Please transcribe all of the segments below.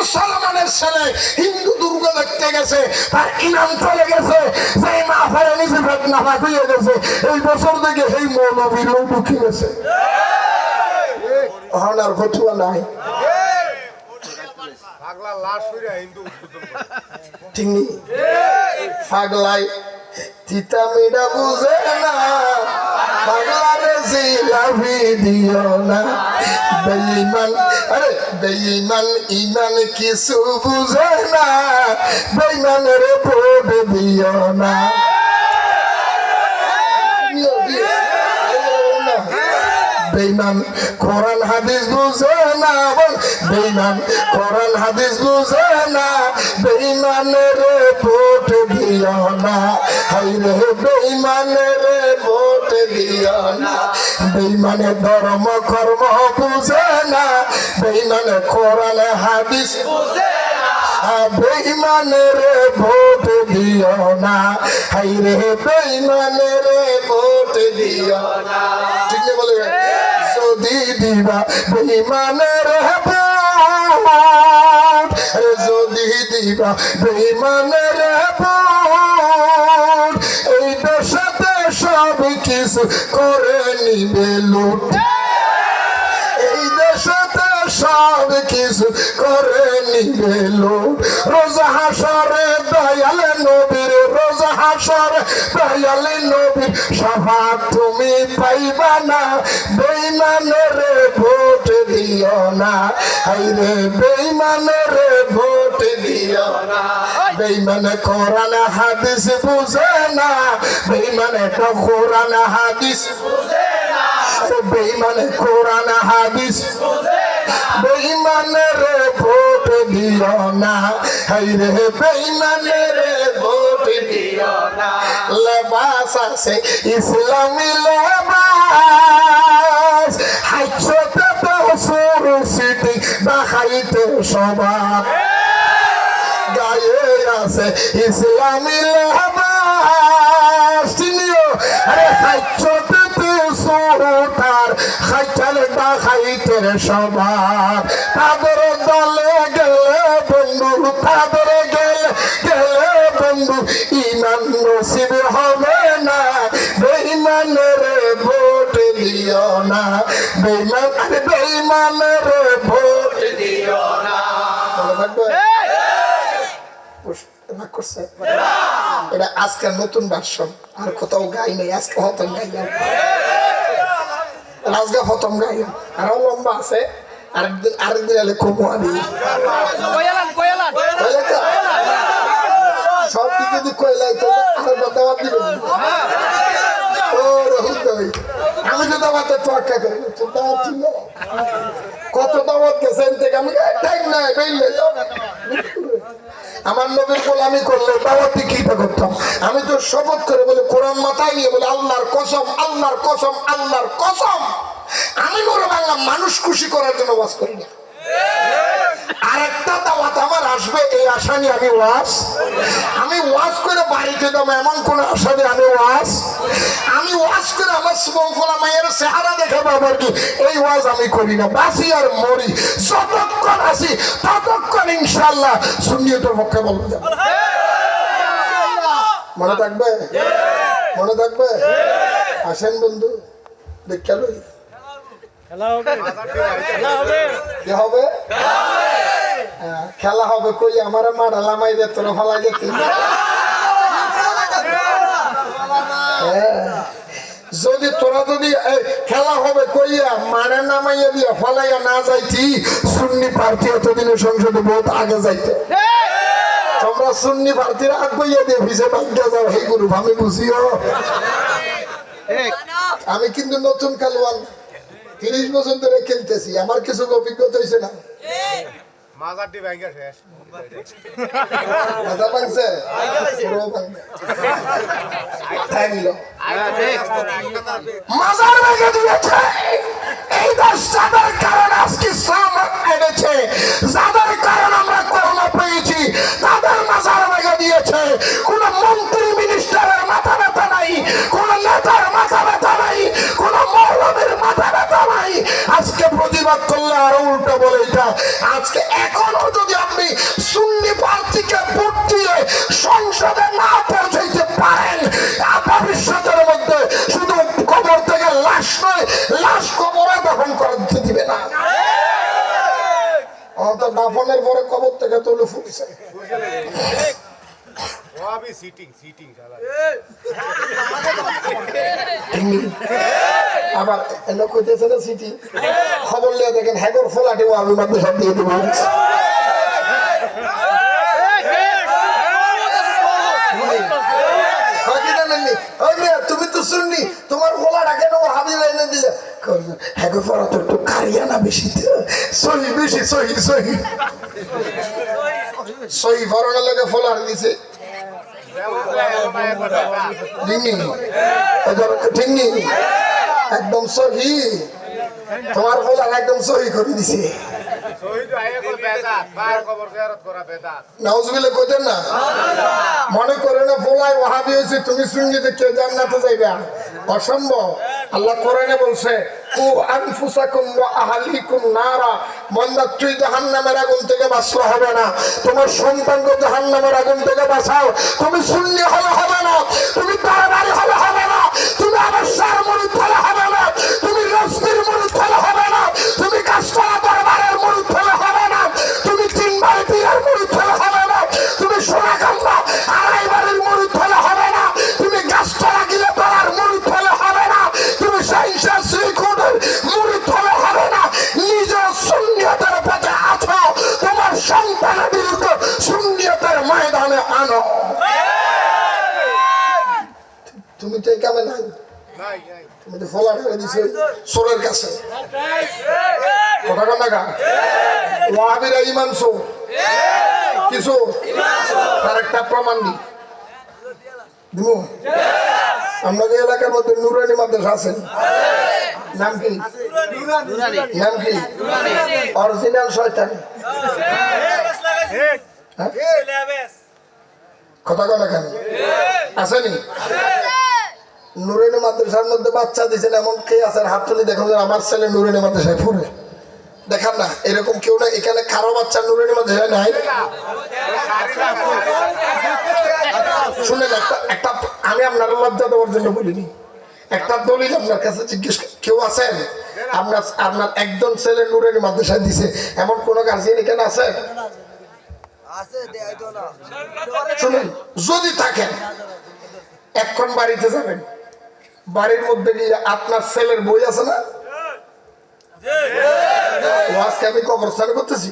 মুসলমানের ছেলে হিন্দু দুর্গা দেখতে গেছে, তার ইনাম চলে গেছে, সেই মাথায় নিচে নাফা হয়ে গেছে, এই বছর থেকে সেই মৌলবীর লোক ঢুকে গেছে। আর ফতুয়া নাই, পাগলাই তিতা মিডা বুঝে না, পাগলারে জিলাপি দিও না, বেঈমান আরে বেঈমান ইমান কিছু বুঝে না, বেঈমানের ভোট দিও না। বেঈমান কোরআন হাদিস বুঝে না, বল বেঈমান কোরআন হাদিস বুঝে না, বেঈমানের ভোট দিও না, হাইরে বেঈমানের ভোট দিও না। বেঈমানের ধর্ম কর্ম বুঝে না, বেঈমানের কোরআন হাদিস বুঝে না, বেঈমানের ভোট দিও না, হাইরে বেঈমানের ভোট দিও না। ঠিক না বলে যদি দিবা বেঈমানের ভোট, যদি দিবা বেঈমানের ভোট, এই দেশে সব কিছু করে নিবে লুট, এই দেশে সব কিছু করে নিবে লুট। রোজা হাসরে দয়ালে নবীর, রোজা হাসরে দয়ালে নবীর শাফাত তুমি পাইবা না, বেঈমানের ভোট দিও না, হাইরে বেঈমানের ভোট দিও না। বেঈমানে কোরআন হাদিস বুঝে না, বেঈমানে তো কোরআন হাদিস বুঝে না, বেঈমানে কোরআন হাদিস বুঝে না, বেঈমানের ভোট দিও না, হাইরে বেঈমানের ভোট দিও না। লেবাস আছে ইসলামী লেবাস, হাইছতে তো সুরসিটি দেখাইতে সবার, গায়ে আছে ইসলামী লেবাস, চিনিও আরে হাইছতে সুরতার খাইছালে দেখাইতে সবার। তাদের দলে গেলে বন্ধু, তাদের গেলে বন্ধু ইমান নসিব হবে না, বেঈমানের ভোট দিও না, বেঈমান আরে বেঈমানের ভোট দিও না। এটা আজকের নতুন ভার্সন, আর কোথাও গাই নেই, আজকে প্রথম গাইলাম, আজকে প্রথম গাইলাম, আরো লম্বা আছে, আরেকদিন এলে কমু আমি সব দিকে যদি কয়লাই তো আরো দাওয়াত দিবেন। আমি তো দাওয়াতে তোয়াক্কা করি, তোর দাওয়াত ছিল কত দাওয়াত গেছেন থেকে আমি টাইম নাই বেইলে আমার নবীর গোলামি করলে দাওয়াতি কিটা করতাম। আমি তো শপথ করে বলে কোরআন মাথায় নিয়ে বলে আল্লাহর কসম, আল্লাহর কসম, আল্লাহর কসম, আমি বড় বাংলা মানুষ খুশি করার জন্য ওয়াজ করি না। আরেকটা দাওয়াত আমার আসবে এই আশা নিয়ে আমি ওয়াজ করে বাড়িতে দেবো এমন কোন আশা নিয়ে আমি ওয়াজ করে আমার সুবফলা মায়ের চেহারা দেখে বাবার কি এই ওয়াজ আমি করি না। বাসি আর মরি, যতক্ষণ আছি ততক্ষণ ইনশাআল্লাহ সুন্নিয়তের পক্ষে বলবো। মনে থাকবে, মনে থাকবে। আসেন বন্ধু, দেখা লই খেলা হবে কই আমার মারা লামাই দে তোরা ফলাই যেত। যদি তোরা যদি খেলা হবে কইয়া মারে নামাইয়া দিয়া ফলাইয়া না যাইতি, সুন্নি প্রার্থী এতদিনের সংসদে বহুত আগে যাইতে। তোমরা সুন্নি প্রার্থীরা আগুইয়া দিয়ে ভিজে ভাগ্যা যাও, হে গুরু আমি বুঝিও। আমি কিন্তু নতুন খেলোয়াড়, 30 বছর ধরে খেলতেছি, আমার কিছু অভিজ্ঞতা হয়েছে না। মাজারটি ভাঙা শেষ, মাজার ভাঙছে পুরো ভাঙবে, মাজার ভেঙে দিয়েছে। এই যাদের কারণে আজকে ইসলাম এনেছে, যাদের কারণে আমরা করোনা পেয়েছি, তাদের মাজার ভেঙে দিয়েছে। কোন মন্ত্রী মিনিস্টারের মাথা ব্যথা নাই, কোন নেতার মাথা ব্যথা নাই, কোন মৌলবীর মাথা ব্যথা নাই। আজকে প্রতিবাদ করলে আরো উল্টো বলে এটা। আজকে এখনো যদি আপনি ভবিষ্যতে না পৌঁছাইতে পারেন, ভবিষ্যতের মধ্যে শুধু কবর থেকে লাশ নয়, লাশ কবরে দাফন করতে দিবে না। দাফনের পরে কবর থেকে তুলে ফুটছে। আবার এনে কইতেছে না সিটি, খবর লিয়ে দেখেন হ্যাগর ফোলাটি আমি মধ্যে সব দিয়ে দেবো। তুমি তো শুননি তোমার ফোলাটা কেন হাবি এনে দিলে, হ্যাগর ফোলা তো একটু কারিয়া না বেশি, সহি বেশি, সহি সহি সহি ফরনের লোকে ফোলার দিছে। একদম সহি, তোমার ফোলার একদম সহি করে দিছে। মনে করে না ফোলায় ওয়াহাবি হয়েছে তুমি শুনলি যে কেউ জান্নাতে যাইবে, অসম্ভব। আল্লাহ কোরআনে বলছে ও আনফুসাকুম ওয়া আহলিকুম নারা, বান্দা তুই জাহান্নামের আগুন থেকে বাঁচলে হবে না, তোমার সন্তানকে জাহান্নামের আগুন থেকে বাঁচাও। তুমি সুন্নি হলে হবে না, তুমি তারাবাড়ি হলে হবে না, তুমি আবাসার মুরিদ হলে হবে না, তুমি রসমির মুরিদ হলে হবে না, তুমি কাশতলা দরবারের মুরিদ হলে হবে না, তুমি তিনবাড়ি পীরের মুরিদ হলে হবে না, তুমি সোনাকান্দা আড়াইবাড়ির মুরিদ হলে হবে না, তুমি গাছতলা গিলে পাড়ার মুরিদ হলে হবে না, তুমি সাইন্সা শ্রীকুটের মুরিদ হলে হবে না। নিজের সুন্নিয়তের পথে আছো, তোমার সন্তানের বিরুদ্ধে সুন্নিয়তের ময়দানে আনো। তুমি তো কেমন নাই, তুমি তো ফলা ঢেলে দিছো সোরের কাছে, কথা কন না গা। ওয়াহাবিরা ইমান সো কিছু তার একটা প্রমাণ দিই দিমু। আমাদের এলাকার মধ্যে নুরানি মাদ্রাসা আছেন, নাম কি? নাম কি? অরিজিনাল শয়তানি। কথা কন না কেন আসেনি? নুরানি মাদ্রাসার মধ্যে বাচ্চা দিয়েছেন এমন কে আছেন? হাত তুলে দেখুন আমার ছেলে নুরানি মাদ্রাসায় পড়ে, দেখান না এরকম কেউ না। এখানে কারো বাচ্চা নুরানি মাদ্রাসায় নাই? শুনেন একটা আমি আপনার লজ্জা দেওয়ার জন্য বলিনি, একটা দলিল আপনার কাছে জিজ্ঞেস, কেউ আছেন আপনার একজন ছেলে নুরানি মাদ্রাসায় দিছে এমন কোন গার্জিয়ান এখানে আছে? শুনেন, যদি থাকেন এখন বাড়িতে যাবেন, বাড়ির মধ্যে গিয়ে আপনার ছেলের বই আছে না? আজকে আমি কবরস্থান করতেছি,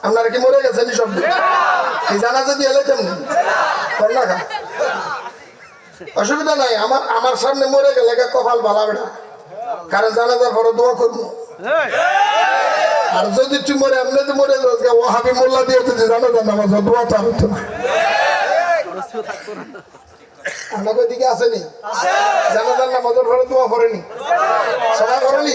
আপনারা কি মরে গেছেন? সব জানাজা দিয়ে এলে কেমন না খা, অসুবিধা নাই। আমার সামনে মরে গেলে কপাল ভালা বেড়া, কারণ জানাজার পরে দোয়া করবো। আর যদি তুই মরে এমনি মরে যাস ওয়াহাবি মোল্লা দিয়ে যদি জানাজার নামাজ দোয়া তো হতো না। আপনাদের দিকে আসেনি জানাজার নামাজের পরে দোয়া করেনি? সবাই করেনি?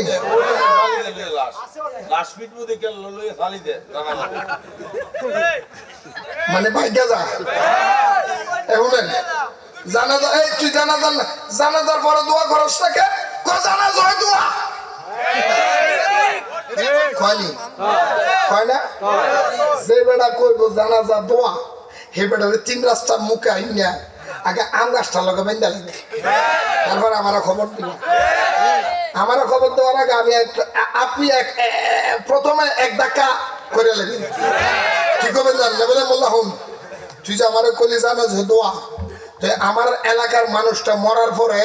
মানে ভাগ্যা যা এখন জানাজা, এই তুই জানাজার পরে দোয়া করস থাকে, জানাজা হয় দোয়া হয়নি, হয় না? যে বেড়া কইব জানাজা দোয়া, হে বেড়ারে 3 রাস্তার মুখে আইনা আগে আম গাছটা লগে বেঁধে লাগবে, তারপর আমারও খবর দিল। আমারও খবর দেওয়ার আগে আপনি প্রথমে এক ধাক্কা করে লাগবেন, কি করবেন জানলে বলে মোল্লা হুন তুই যে আমার কলি জানো যে দোয়া, তো আমার এলাকার মানুষটা মরার পরে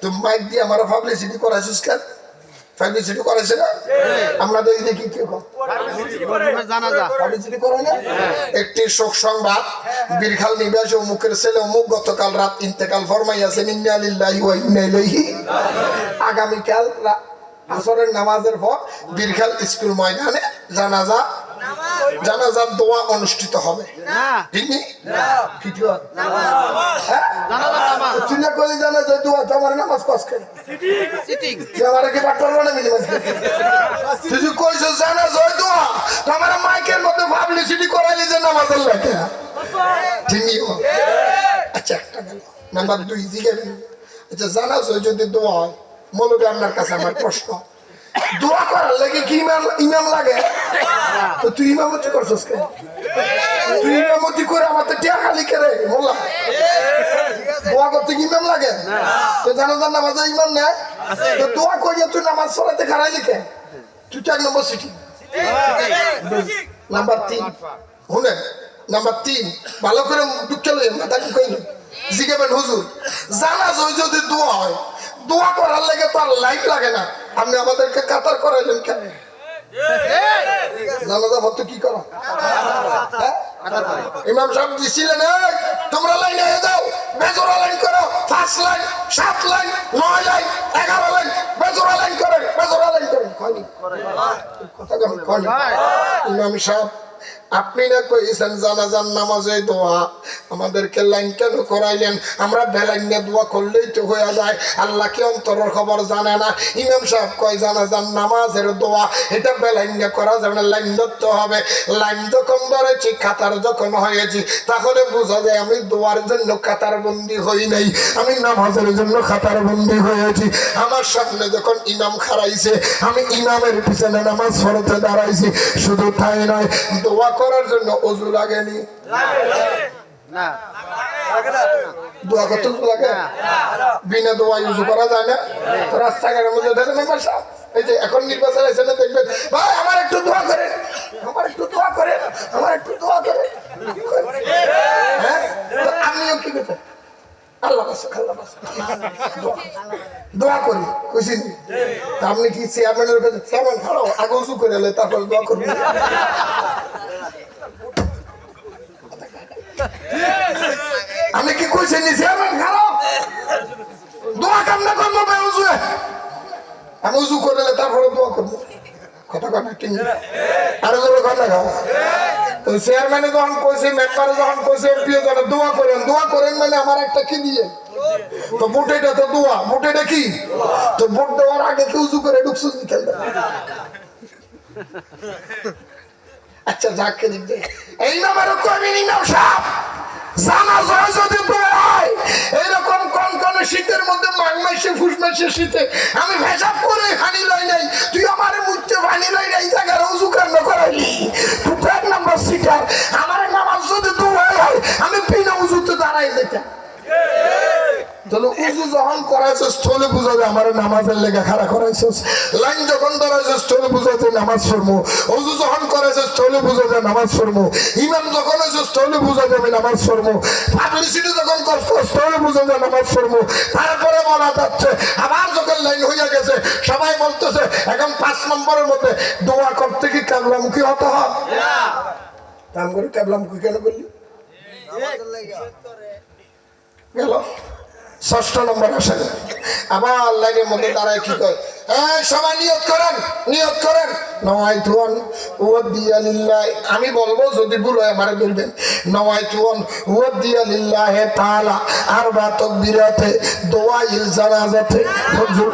তুই মাইক দিয়ে আমার পাবলিসিটি করাইছিস কেন? পাবলিসিটি করাইছে না? আপনাদের দেখি কি একটি শোক সংবাদ, বীরখাল নিবাসী অমুকের ছেলে অমুক গতকাল রাত ইন্তেকাল ফরমাইয়াছেন, ইন্না লিল্লাহি ওয়া ইন্না ইলাইহি। আগামীকাল আসরের নামাজের পর বীরখাল স্কুল ময়দানে জানাজার দোয়া অনুষ্ঠিত হবে। মাইকের মধ্যে পাবলিসিটি করাইলি যে নামাজের লাগে। আচ্ছা একটা গেল, নাম্বার 2 জিজ্ঞাসা, আচ্ছা জানাজা যদি দোয়া হয়, মৌলবী আপনার কাছে আমার প্রশ্ন, দোয়া করার লাগে কি ইমাম লাগে? তো তুই ইমামতি করছিস কেন? তুই ইমামতি করে আমার তো টিয়া খালি করে মোল্লা দোয়া করতে কি ইমাম লাগে তো জানাজার নামাজে ইমাম না তো দোয়া করিয়া তুই নামাজ পড়াতে খারাই লিখে তুই তো 1 নম্বর সিটি নাম্বার 3 শুনেন নাম্বার 3 ভালো করে ঢুকে লই মাথা ঢুকাইল জিজ্ঞাবেন হুজুর জানাজ যদি দোয়া হয় দোয়া করার লাগে তো আর লাইট লাগে না আপনি আমাদেরকে কাতার করাইলেন কেন জানাজা ভক্ত কি করো ইমাম সাহেব দিছিলেন তোমরা লাইনে হয়ে যাও বেজোড়া লাইন করো 5 লাইন 7 লাইন 9 লাইন 11 লাইন বেজোড়া লাইন করেন কথা কন ইমাম সাহেব আপনি না কইছেন জানাজার নামাজে দোয়া আমাদেরকে লাইন কেন করাইলেন আমরা বেলাইনে দোয়া করলেই তো হয়ে যায় আল্লাহ কি অন্তরের খবর জানে না ইমাম সাহেব কয় জানাজার নামাজের দোয়া এটা বেলাইনে করা যাবে না লাইন ধরতে হবে লাইন যখন ধরেছি কাতার যখন হয়েছি তাহলে বোঝা যায় আমি দোয়ার জন্য কাতার বন্দি হই নাই আমি নামাজের জন্য কাতার বন্দি হয়েছি আমার সামনে যখন ইমাম খাড়াইছে আমি ইমামের পিছনে নামাজ পড়তে দাঁড়াইছি শুধু তাই নয় দোয়া করার জন্য ওযু লাগেনি না দোয়া করতে ওযু লাগে বিনা দোয়ায় ওযু করা যায় না তো রাস্তাঘাটের মধ্যে দেখেন মেম্বার সাহেব এই যে এখন নির্বাচন আছে না দেখবেন ভাই আমার একটু দোয়া করেন আমার একটু দোয়া করেন আমার একটু দোয়া করেন হ্যাঁ আমিও কি করতে আল্লাহ দোয়া করি খুশি আপনি কি চেয়ারম্যানের কাছে চেয়ারম্যান খারাপ আগে উঁচু করে এলে তারপর দোয়া করবি আমি কি কইছি নি চেয়ারম্যান খারাপ দোয়া কামনা করবো ভাই উঁচু আমি উঁচু করে এলে তারপরে দোয়া করবো কথা কথা ঠিক আরো জোরে কথা খাও তো চেয়ারম্যানে যখন কইছে মেম্বারে যখন কইছে এমপিও যখন দোয়া করেন মানে আমার একটা কি দিয়ে তো ভোটেটা তো দোয়া ভোটেটা কি তো ভোট দেওয়ার আগে কেউ উজু করে ঢুকছুস নি খেলবে আচ্ছা যাকে দিতে এই নামারও কবি নিনাও সাহেব জানাজা যদি হয় এরকম কোন কোন শীতের মধ্যে মাঘ মাসে ফুস মাসে শীতে আমি ভেজাব করে হানি লই নাই তুই আমার মুখতে পানি লই নাই জায়গায় উজু কেন করাইলি তুই 1 নম্বর সিটার আমার নামাজ যদি হয় আমি বিনা উজুতে দাঁড়াই যেতাম তাহলে উজু যখন করাইছিস স্থলে বুঝা যায় আমার নামাজের লেগে খাড়া করাইছিস লাইন যখন ধরাইছিস স্থলে বুঝা যায় নামাজ পড়বো উজু যখন করাইছিস স্থলে বুঝা যায় নামাজ পড়বো ইমাম যখন হয়েছে স্থলে বুঝা যাবে নামাজ পড়বো পাবলিসিটি যখন করছো স্থলে বুঝা যায় নামাজ পড়বো তারপরে বলা যাচ্ছে আবার যখন লাইন হয়ে গেছে সবাই বলতেছে এখন 5 নম্বরের মধ্যে দোয়া করতে কি কাবলামুখী হতে হয় কাম করে কাবলামুখী কেন বললি গেল 6 নম্বর আসেন আবার লাইনের মধ্যে দাঁড়ায় কি কয় সবাই নিয়ত করেন নওয়াইতুন ওয়াদিয়া লিল্লাহ আমি বলবো যদি ভুল হয় আমারে বলবেন নওয়াইতুন ওয়াদিয়া লিল্লাহ তাআলা আরবা তাকবীরাতে দোয়াইল জানাজাতে হুজুর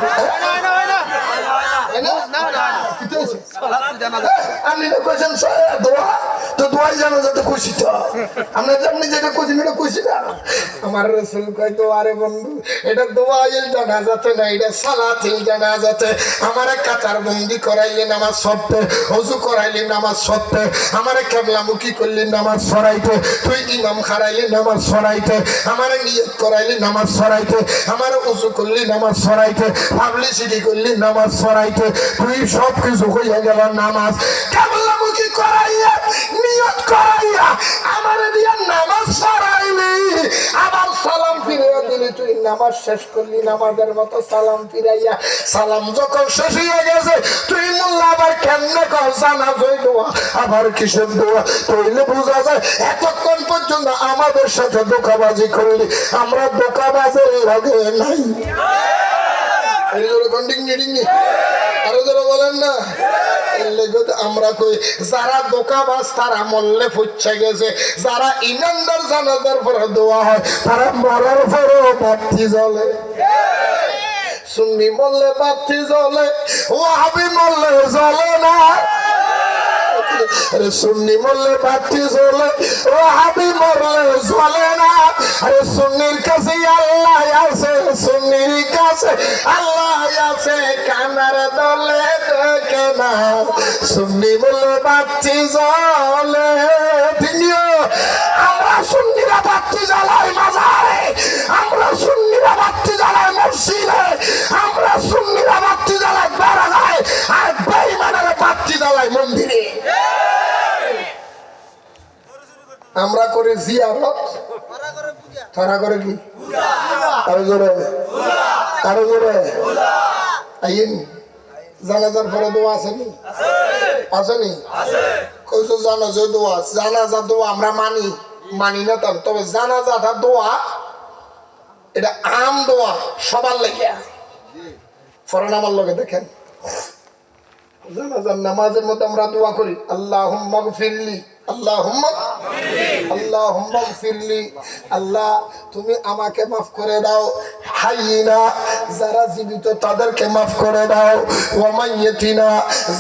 আপনি তো কইছেন দোয়া তো দোয়াই জানো যাতে খুশি তো আপনি যেটা কইছেন এটা খুশি না আমার রাসূল কয় তো আরে বন্ধু এটা দোয়াইল জানাজাতে না এটা সালাতিল জানাজাতে আমারে কাতার বন্দি করাইলেন নামাজ পড়তে ওযু করাইলেন নামাজ পড়তে আমারে কিবলামুখী করলেন নামাজ পড়াইতে তুই ইমাম খাড়াইলি নামাজ পড়াইতে আমারে নিয়ত করাইলি নামাজ পড়াইতে আমারে ওযু করলি নামাজ পড়াইতে পাবলিসিটি করলি নামাজ পড়াইতে তুই সব কিছু হইয়া গেল নামাজ কিবলামুখী করাইয়া নিয়ত করাইয়া আমারে দিয়া নামাজ পড়াইলি আবার সালাম ফিরিয়ে দিলি তুই নামাজ শেষ করলি নামাজের মতো সালাম ফিরাইয়া সালাম যখন শেষ হয়ে গেছে তুই মোল্লা আবার কেমনে কর জানাজার দোয়া আবার কিসের দোয়া তাইলে বোঝা যায় এতক্ষণ পর্যন্ত আমাদের সাথে ধোঁকাবাজি করলি আমরা ধোঁকাবাজের লগে নাই এই জোরে কন্ডিং নিডিং আরো যারা বলেন না আমরা কই যারা ধোঁকাবাজ তারা মরলে ফুচ্ছে গেছে যারা ইমানদার জানাজার পরে দোয়া হয় তারা মরার পরেও বাতি জ্বলে সুন্নি মরলে বাতি জ্বলে ওয়াহাবি মরলে জ্বলে না আরে সুন্নি মরলে বাতি জ্বলে ওয়াহাবি মরলে জ্বলে না আরে সুন্নির কাছে আল্লাহ আছে সুন্নির কাছে আল্লাহ আছে কানার দলে দেখে না সুন্নি মরলে বাতি জ্বলে তিনিও মসজিদে আমরা সুন্নিরা বাতি জ্বালাই বারাগায়, আর বেঈমানেরা বাতি জ্বালাই মন্দিরে। আমরা করে জিয়ারত, তারা করে কি? আরো জোরে, আরো জোরে। আইন জানাজার পরে দোয়া আসেনি? আসেনি? কইছো জানাজা দোয়া, জানাজা দোয়া আমরা মানি, মানি না তার, তবে জানাজাটা দোয়া এটা আম দোয়া সবার লেগে। ফরন আমার লগে দেখেন জানাজার নামাজের মধ্যে আমরা দোয়া করি, আল্লাহুম্মা গফিরলি, আল্লাহুম্মা আল্লাহুম্মা গফিরলি, আল্লাহ তুমি আমাকে মাফ করে দাও, হাইয়িনা যারা জীবিত তাদেরকে মাফ করে দাও, ওয়া মাইয়িতিনা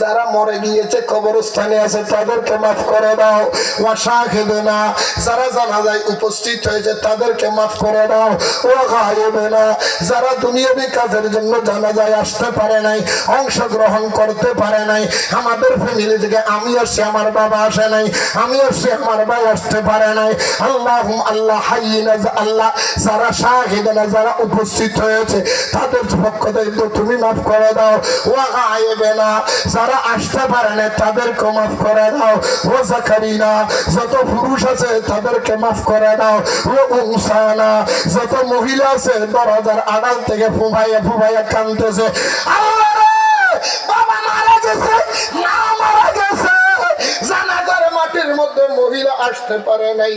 যারা মরে গিয়েছে কবরস্থানে আছে তাদেরকে মাফ করে দাও, ওয়া শাহিদিনা যারা জানাজায় উপস্থিত হয়েছে তাদেরকে মাফ করে দাও, ওয়া গায়িবিনা যারা দুনিয়াবি কাজের জন্য জানাজায় আসতে পারে নাই, অংশগ্রহণ করতে পারে নাই, আমাদের ফ্যামিলি থেকে আমি আসছি আমার বাবা আসে নাই, আমি আসছি আমার ভাই আসতে পারে নাই, আল্লাহুম আল্লাহ হাইয়িনা আল্লাহ যারা শাহিদিনা যারা উপস্থিত হয়েছে তাদের পক্ষ থেকে তুমি মাফ করে দাও, ওয়া গায়িবিনা যারা আসতে পারে না তাদেরকে মাফ করে দাও, ওয়া যাকারিনা যত পুরুষ আছে তাদেরকে মাফ করে দাও, ও উনসানা যত মহিলা আছে দরজার আড়াল থেকে ফুফাইয়া ফুফাইয়া কাঁদতেছে, আল্লাহ বাবা মারা গেছে, মা মারা গেছে, জানাজার মাটির মধ্যে মহিলা আসতে পারে নাই,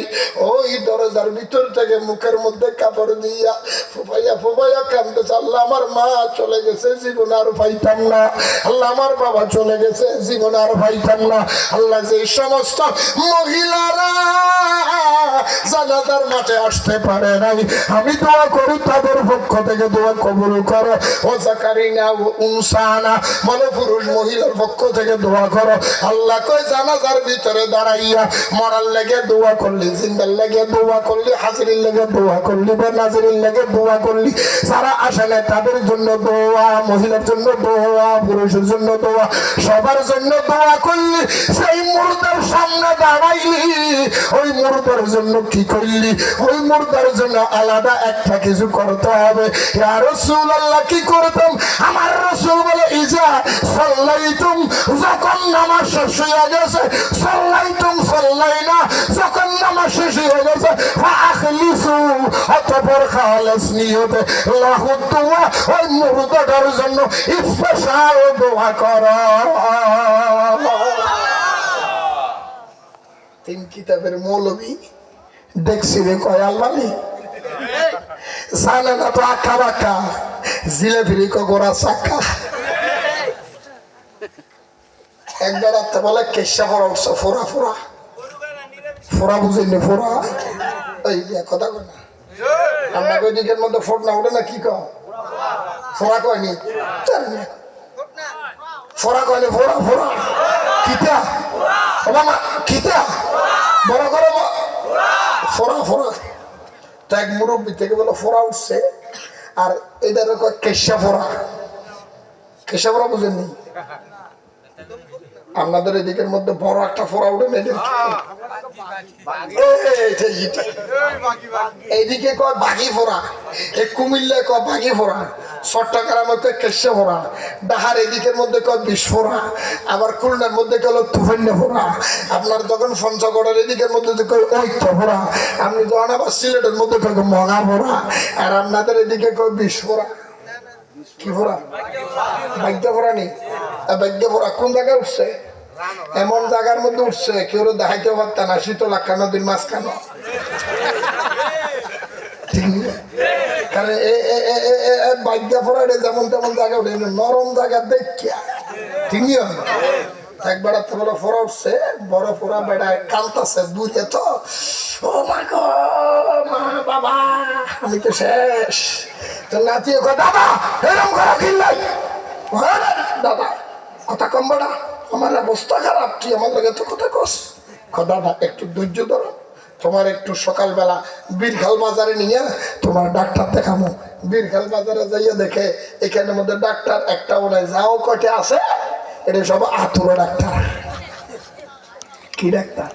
ওই দরজার ভিতর থেকে মুখের মধ্যে কাপড় দিয়া ফুফাইয়া ফুফাইয়া কাঁদতেছে, আল্লাহ আমার মা চলে গেছে জীবন আর পাইতাম না, আল্লাহ আমার বাবা চলে গেছে জীবন আর পাইতাম না, আল্লাহ যে সমস্ত মহিলারা জানাজার মাঠে আসতে পারে নাই আমি দোয়া করি তাদের পক্ষ থেকে দোয়া কবুল করো, ও যাকারিনা ও উনসানা বলো পুরুষ মহিলার পক্ষ থেকে দোয়া করো, আল্লাহ কই জানাজার ভিতরে দাঁড়াইয়া মরার লেগে দোয়া করলি, জিন্দার লেগে দোয়া করলি, হাজিরির লেগে দোয়া করলি, বেনাজিরির লেগে দোয়া করলি, যারা আসে না তাদের জন্য দোয়া, মহিলার জন্য দোয়া, পুরুষের জন্য দোয়া, সবার জন্য দোয়া করলি, সেই মুর্দার সামনে দাঁড়াইলি, ওই মুর্দার জন্য কি করলি, ওই মুর্দার জন্য আলাদা একটা কিছু করতে হবে। ইয়া রাসূলুল্লাহ কি করতাম? আমার রাসূল বলে ইজা সাল্লাইতুম যখন নামাজ শেষ হয়ে গেছে, সাল্লাইতুম সাল্লাইনা যখন নামাজ শেষ হয়ে গেছে, ফাখলিসু অতঃপর খালাস নিয়তে লাহু দুআ ওই মুর্দাটার জন্য স্পেশাল দোয়া করো। তিন কিতাবের মৌলবী দেখছি রে কয় আল্লাহ জানে না তো আঁকা বাঁকা জিলেবির গোড়া চাকা, একবার রাত্রে বলে কেশা ফোরা উঠছে, ফোরা ফোরা ফোরা বুঝেননি, ফোরা ওই কথা কয় না আপনাকে ওই দিকের মধ্যে ফোট না ওঠে না, কি কয় ফোরা কয়নি, ফোরা কয়নি, ফোরা ফোরা কিতা বাবা কিতা বড় করে ফোরা ফোরা, তো এক মুরব্বী থেকে বলে ফোরা উঠছে, আর এটার কয় কেশা ফোরা, কেশা ফোরা বুঝেননি? আপনাদের এদিকের মধ্যে বড় একটা ফোরা উঠে এইদিকে কয় বাঘি ফোরা, এই কুমিল্লায় কয় বাঘি ফোরা, চট্টগ্রামে কয় কেশা ফোরা, ডাহার এদিকের মধ্যে কয় বিস্ফোরা, আবার খুলনার মধ্যে কয় তুফান্না ফোরা, আপনার যখন পঞ্চগড়ের এদিকের মধ্যে কয় ঐক্য ফোরা, আপনি যখন আবার সিলেটের মধ্যে কয় মগা ফোরা, আর আপনাদের এদিকে কয় বিস্ফোরা। কি ফোরা? ভাগ্য ফোরা নেই, ভাগ্য ফোরা কোন জায়গায় উঠছে? এমন জায়গার মধ্যে উঠছে কেউ দেখাইতে পারত না, শীতলাক্ষা নদীর মাঝখানে, কারণ ভাগ্য ফোরা যেমন তেমন জায়গা উঠে নরম জায়গা দেখিয়া, ঠিক নিয়ে একবার বড় ফোরা উঠছে, বড় ফোরা বেড়ায় কালতাছে দূরে, তো ও মা গো মা বাবা আমি তো শেষ, তো নাচিয়ে দাদা এরকম করা কিনলাই, দাদা কথা কম বড়া আমার অবস্থা খারাপ, তুই আমার লগে তো কথা কস, দাদা একটু ধৈর্য ধরো, তোমার একটু সকালবেলা বীরখাল বাজারে নিয়ে তোমার ডাক্তার দেখামো, বীরখাল বাজারে যাইয়া দেখে এখানের মধ্যে ডাক্তার একটাও নাই, যাও কয়টা আছে এটা সব আতুরা ডাক্তার। কি ডাক্তার?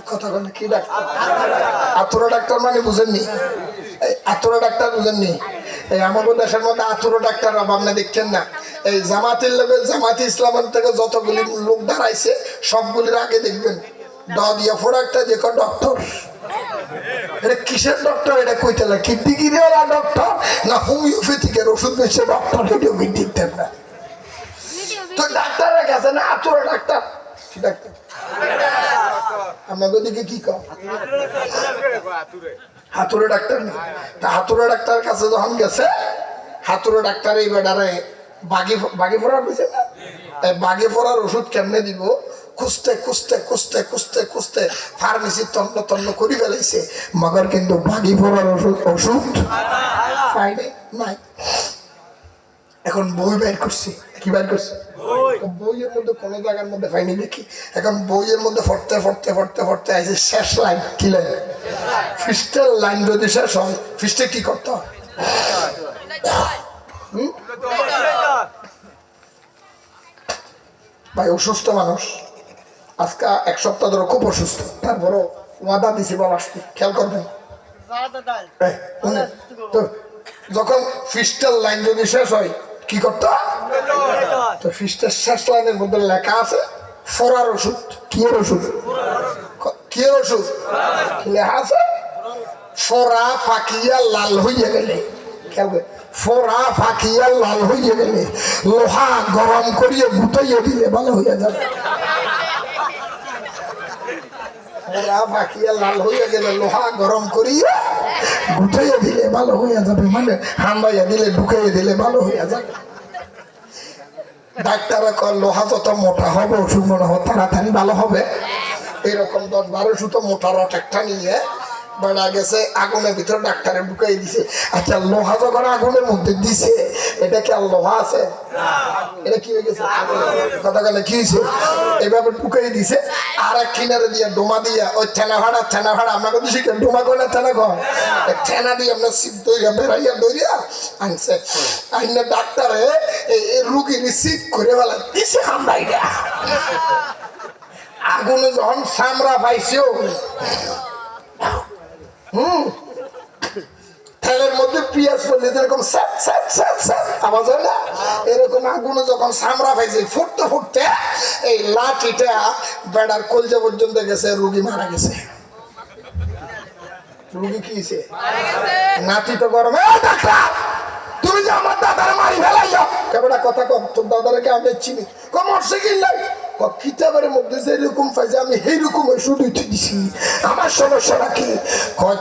কথা বলে কি ডাক্তার? আতুরা ডাক্তার মানে বুঝেননি? আতুরা ডাক্তার বুঝেননি? এই আমাদের দেশের মধ্যে আতুরো ডাক্তার অভাব না, দেখছেন না? এই জামাতের লোক, জামাতি ইসলামের থেকে যতগুলি লোক দাঁড়াইছে সবগুলির আগে দেখবেন ড দিয়া ফোড়া একটা যে ডক্টর। এটা কিসের ডক্টর? এটা কইতে লাগে কি ডিগ্রিওয়ালা ডক্টর না হোমিওপ্যাথিকের ওষুধ বেছে ডক্টর? এটাও দেখতেন না। তো ডাক্তারের কাছে না আতুরো ডাক্তার, কি ডাক্তার আমাদের দিকে কি কম হাতুড়ে ডাক্তার নেই। তা হাতুড়ে ডাক্তারের কাছে যখন গেছে, হাতুড়ে ডাক্তার এই বেড়ারে বাগি ফোড়ার বুঝে না, বাগি ফোড়ার ওষুধ কেমনে দিব খুঁজতে খুঁজতে খুঁজতে খুঁজতে খুঁজতে ফার্মেসি তন্ন তন্ন করে ফেলাইছে, মগর কিন্তু বাগি ফোড়ার ওষুধ পাইনি, নাই। এখন বই বের করছি, কি বের করছি? বইয়ের মধ্যে কোন জায়গার মধ্যে পাইনি দেখি। এখন বইয়ের মধ্যে পড়তে পড়তে পড়তে পড়তে আছে শেষ লাইন, কি লাইন? ফিস্টের লাইন যদি শেষ হয়, ফিস্টে কি করতে হয়? ভাই অসুস্থ মানুষ, আজকে এক সপ্তাহ ধরে খুব অসুস্থ, তারপরও ওয়াদা দিছি বল আসতে, খেয়াল করবেন। তো যখন ফিস্টের লাইন যদি শেষ হয় কি করতে হয়? তো ফিস্টের শেষ লাইনের মধ্যে লেখা আছে ফোড়ার ওষুধ। কি এর ওষুধ? কি এর ওষুধ? লেখা আছে ফোড়া ফাঁকিয়া লাল হইয়া গেলে, খেয়াল করে, ফোড়া ফাঁকিয়া লাল হইয়া গেলে লোহা গরম করিয়ে গুটাইয়া দিলে ভালো হইয়া যাবে। ফোড়া ফাঁকিয়া লাল হইয়া গেলে লোহা গরম করিয়া গুটাইয়া দিলে ভালো হইয়া যাবে, মানে হান্ডাইয়া দিলে ঢুকাইয়া দিলে ভালো হইয়া যাবে। ডাক্তাররা কয় লোহা যত মোটা হবে ওষুধ মনে হয় তাড়াতাড়ি ভালো হবে। এরকম 10-12 মোটা রড একটা নিয়ে বেড়া গেছে আগুনের ভিতরে, ডাক্তারে ঢুকাই দিছে। আচ্ছা লোহা যখন আগুনের মধ্যে দিছে, এটা কি আর লোহা আছে? এটা কি হয়ে গেছে? কথা বলে কি হয়েছে? এইভাবে ঢুকাই দিছে। আর এক কিনারে দিয়ে ডোমা দিয়া ওই ঠেনা ভাড়া আপনাকে দিছি, ডোমা করে না ঠেনা কয়, ঠেনা দিয়ে আপনার সিপ দইয়া বেড়াইয়া দইয়া আনছে। আইনে ডাক্তারে রুগীর সিপ করে বেলা দিছে হামলাইয়া। আগুনে যখন চামড়া পাইছে, তেলের মধ্যে পেঁয়াজ পড়লে যেরকম আওয়াজ হয় না, এরকম আগুনে যখন চামড়া পাইছে ফুটতে ফুটতে এই লাঠিটা বেড়ার কলজা পর্যন্ত গেছে, রুগী মারা গেছে। রুগী কি হয়েছে? নাতি তো গরমে, তুমি যে আমার দাদার মারি ফেলাইয়া কেবল কথা কম, তোর দাদারকে আমি চিনি কমরছে কিনলাই কিতাবের মধ্যে যেরকম পাইছে আমি সেইরকম শুধু দিছি, আমার সমস্যাটা কি?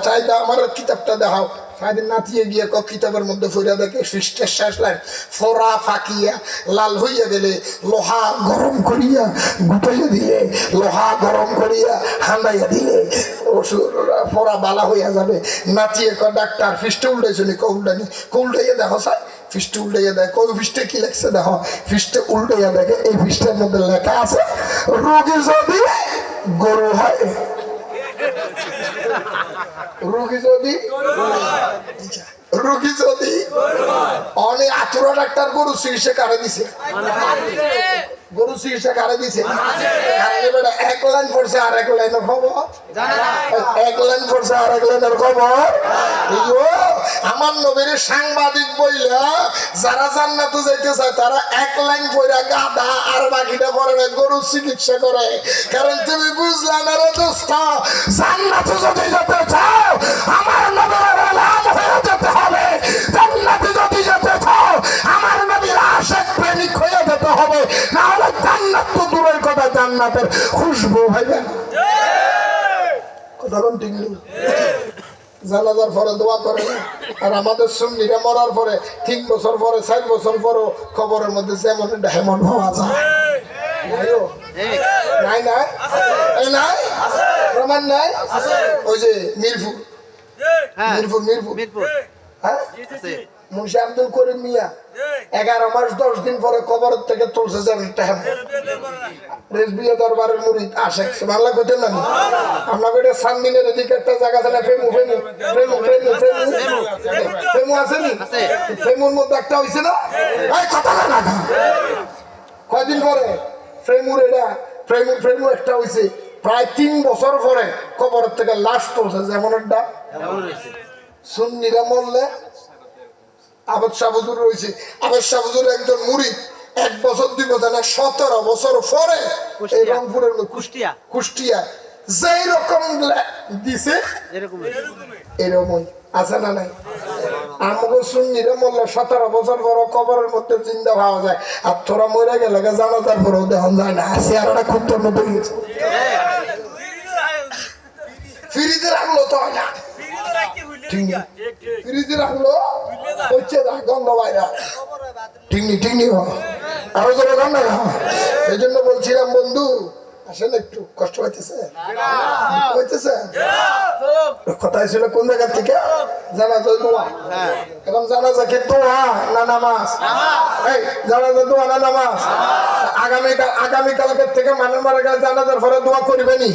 চাই দা আমার কিতাবটা দেখাও। সারাদিন নাতিয়ে গিয়ে কিতাবের মধ্যে ফিরে দেখে সৃষ্টের শেষ লাইন ফোড়া ফাঁকিয়া লাল হইয়া গেলে লোহা গরম করিয়া গুটাইয়া দিলে, লোহা গরম করিয়া হান্ডাইয়া দিলে ফোড়া বালা হইয়া যাবে। নাতিয়ে ক ডাক্তার ফিস্টে উল্টাইছো নি? উল্টানি। উল্টাইয়া দেখো স্যার, ফিস্টে উল্টাইয়া দেখ। ওই ফিস্টে কি লেখছে দেখো, ফিস্টে উল্টাইয়া দেখে এই ফিস্টের মধ্যে লেখা আছে রোগী যদি গরু হয়, রোগী যদি অনেক আতুরা ডাক্তার গরু চিকিৎসা কারে দিছে, গরু চিকিৎসা কারে দিছে? এক লাইন পড়ছে আর এক লাইনের খবর, এক লাইন পড়ছে আর এক লাইনের খবর। আমার নবীর সাংবাদিক বইলা যারা জান্নাতে যাইতে চায় তারা এক লাইন পড়া গাধা আর বাকিটা পড়ে না, গরু চিকিৎসা করে। কারণ তুমি বুঝলা না রে দোস্ত, জান্নাতে যদি যেতে চাও আমার নবীর নাম হয়ে যেতে হবে। জান্নাতে যদি যেতে চাও আমার নবীর আশিক প্রেমিক হয়ে যেতে হবে, না হলে জান্নাত তো দূরের কথা, জান্নাতের খুশবু হইবে না। কথা কোন ঠিক নেই? জানাজার পরে দোয়া করে না, আর আমাদের সুন্নিরা মরার পরে 3 বছর পরে 4 বছর পরও খবরের মধ্যে যেমন হেমন হওয়া যায়। নাই নাই নাই প্রমাণ নাই। ওই যে মিরপুর হ্যাঁ, মুন্সি আব্দুল করিম মিয়া 11 মাস 10 দিন পরে কবর থেকে তুলছে রেজবিয়া দরবারের মুরিদ আশেক বাংলা কইতে না। আমরা কইটা সানমিনের এদিকে একটা জায়গা আছে না, ফেমু আছে নি? ফেমুর মধ্যে একটা হইছে না, এই কথা না কয়দিন পরে ফ্রেমুর এটা ফ্রেমু একটা হইছে প্রায় 3 বছর পরে কবরের থেকে লাশ তুলছে। যেমন একটা সুন্নিরা মরলে আবাদ শাহ হুজুর রয়েছে। আবাদ শাহ হুজুর একজন মুরিদ, 1 বছর 2 বছর না 17 বছর পরে এই রংপুরের কুষ্টিয়া যেই রকম দিছে এরকম আছে না নাই? আমাকে সুন্নিরা মোল্লা 17 বছর পর কবরের মধ্যে জিন্দা পাওয়া যায়, আর তোরা মরে গেলে জানাজার পরেও দেখন যায় না। চেহারাটা খুব তন্ন হয়ে গেছে। ফ্রিজে রাখলো তো হয় না, ফ্রিজে রাখলো হচ্ছে গন্ধ বাইরা। ঠিক নি আরো যাবে গন্ধ। এই জন্য বলছিলাম বন্ধু আসেন, একটু কষ্ট হইতেছে কথা ছিল কোন জায়গা থেকে? জানাজা দোয়া। এখন জানাজা কি দোয়া না নামাজ? এই জানাজা দোয়া না নামাজ? আগামীকালকের থেকে মানুষ মারা গেলে জানাজার পরে দোয়া করবেনি।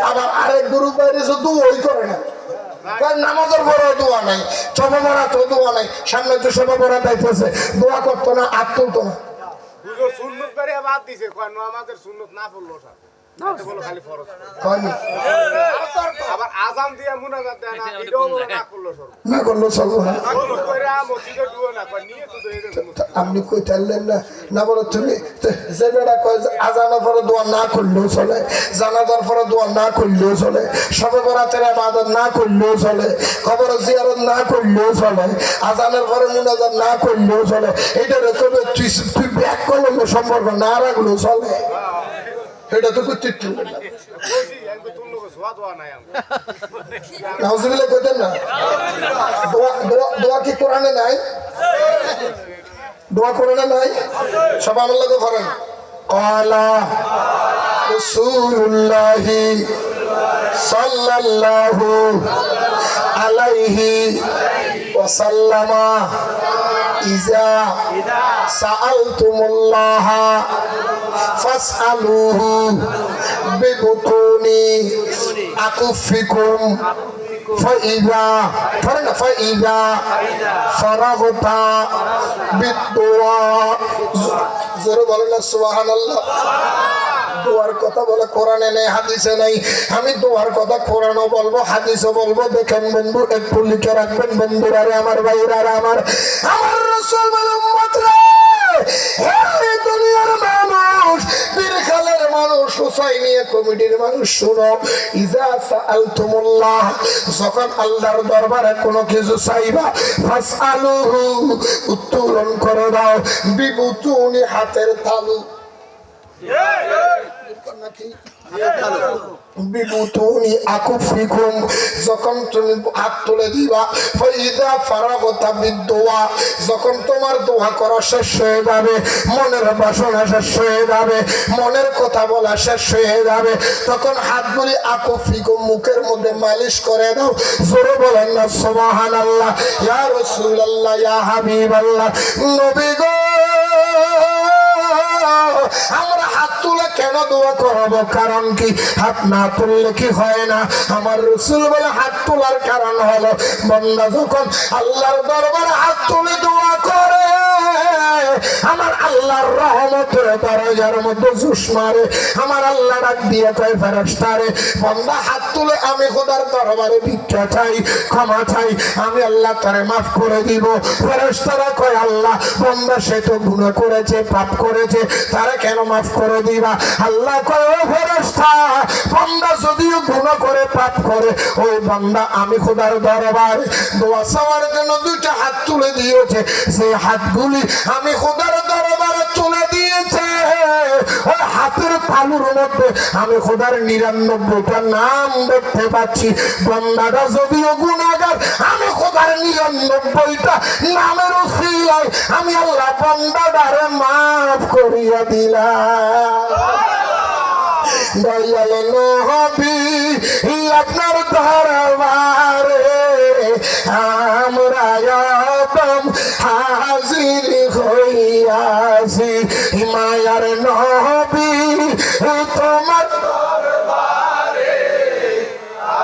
আবার আরেক গ্রুপ বাইরে দোয়াই করে না, নামাজের পরে দোয়া নাই, সবে বরাত দোয়া নাই। সামনে তো সবে বরাত আইতেছে, দোয়া করতো না, হাত তুলতো না। সুন্নত করে বাদ দিছে, কয় নামাজের সুন্নত না পড়লো খালি ফরজ। আবার আযান দিয়ে মুনাজাত দেয় না, এটাও না করলো সব। না করলো চলবো না। মসজিদে দুও না, কয় নিয়ে তো হয়ে গেছে। আপনি কই তাইলেন না? না বলো তুমি যে বেড়া কয় আজানের পরে দোয়া না করলেও চলে, জানাজার পরে দোয়া না করলেও চলে, শবে বরাতের ইবাদত না করলেও চলে, কবর জিয়ারত না করলেও চলে, আজানের পরে মুনাজাত না করলেও চলে। এটা কবে তুই ব্যাক করলো সম্পর্ক না রাখলেও চলে। এটা তো করতে নাউজুবিল্লাহ কইতেন না। দোয়া কি কোরআনে নাই? দোয়া কোরআনে নাই? সব আমার লাগে করেন। ক্বালা রাসূলুল্লাহি সাল্লাল্লাহু আলাইহি ওয়াসাল্লামা ইজা সাআলতুমুল্লাহা ফাসআলুহু বিবুতুনি আকুফিকুম ফাইযা ফারাগতা বিদুয়া। জোরে বলেন না সুবহানাল্লাহ। দোয়ার কথা বলে কোরআনে নেই, হাদিসে নেই। আমি দোয়ার কথা কোরআনও বলবো, হাদিসও বলবো। দেখেন বন্ধু, একটু লিখে রাখবেন বন্ধুরা রে, আমার ভাইরা রে, আমার রাসূল উম্মতরা, হে দুনিয়ার মানুষ, বীরখালের মানুষ, হুসাইনিয়া কমিটির মানুষ, শুনো। ইজা সাআলতুমুল্লাহ, যখন আল্লাহর দরবারে কোনো কিছু চাইবা, ফাসআলুহু, উত্তোলন করে দাও, বিবুতুনি, হাতের তালু। বিবুতুনি আকুফিকুম, যখন তুমি হাত তুলে দিবা, ফাইযা ফারাগতা বিদুয়া, যখন তোমার দোয়া করা শেষ হয়ে যাবে, মনের বাসনা শেষ হয়ে যাবে, মনের কথা বলা শেষ হয়ে যাবে, তখন হাতগুলি আকুফিকুম, মুখের মধ্যে মালিশ করে দাও। জোরে বলেন না সুবহানাল্লাহ। ইয়া রাসূলুল্লাহ, ইয়া হাবিবাল্লাহ, নবী গো, আমরা হাত তুলে কেন দোয়া করব? কারণ কি? হাত না তুললে কি হয় না? আমার রাসূল বলে হাত তোলার কারণ হলো, বান্দা যখন আল্লাহর দরবারে হাত তুলে দোয়া করে, আমার আল্লাহর রহমতের দরজার মধ্যে জুস মারে। আমার আল্লাহ ডাক দিয়ে কয়, ফেরেশতারে, বান্দা হাত তুলে আমি খোদার দরবারে ভিক্ষা চাই, ক্ষমা চাই, আমি আল্লাহ তারে মাফ করে দিব। ফেরেশতারা কয়, আল্লাহ, বান্দা সে তো গুনাহ করেছে, পাপ করেছে, তারে কেন মাফ করে দিবা? আল্লাহ কয়, ও ফেরেশতা, বান্দা যদিও গুনাহ করে, পাপ করে, ওই বান্দা আমি খোদার দরবারে দোয়া চাওয়ার জন্য 2টা হাত তুলে দিয়েছে, সেই হাতগুলি আমি খোদার দরবারে তুলে দিয়েছে। ওই হাতের তালুর মধ্যে আমি খোদার 99টা নাম দেখতে পাচ্ছি। বান্দাটা যদিও গুনাহগার, আমি খোদার 99টা নামের উসিলায় আমি আল্লাহ বান্দাটারে মাফ করিয়া দিলাম। দয়াল নবী, আপনার দরবারে আমরা একদম হাজির হইয়াছি। মায়ার নবী, তোমার দরবারে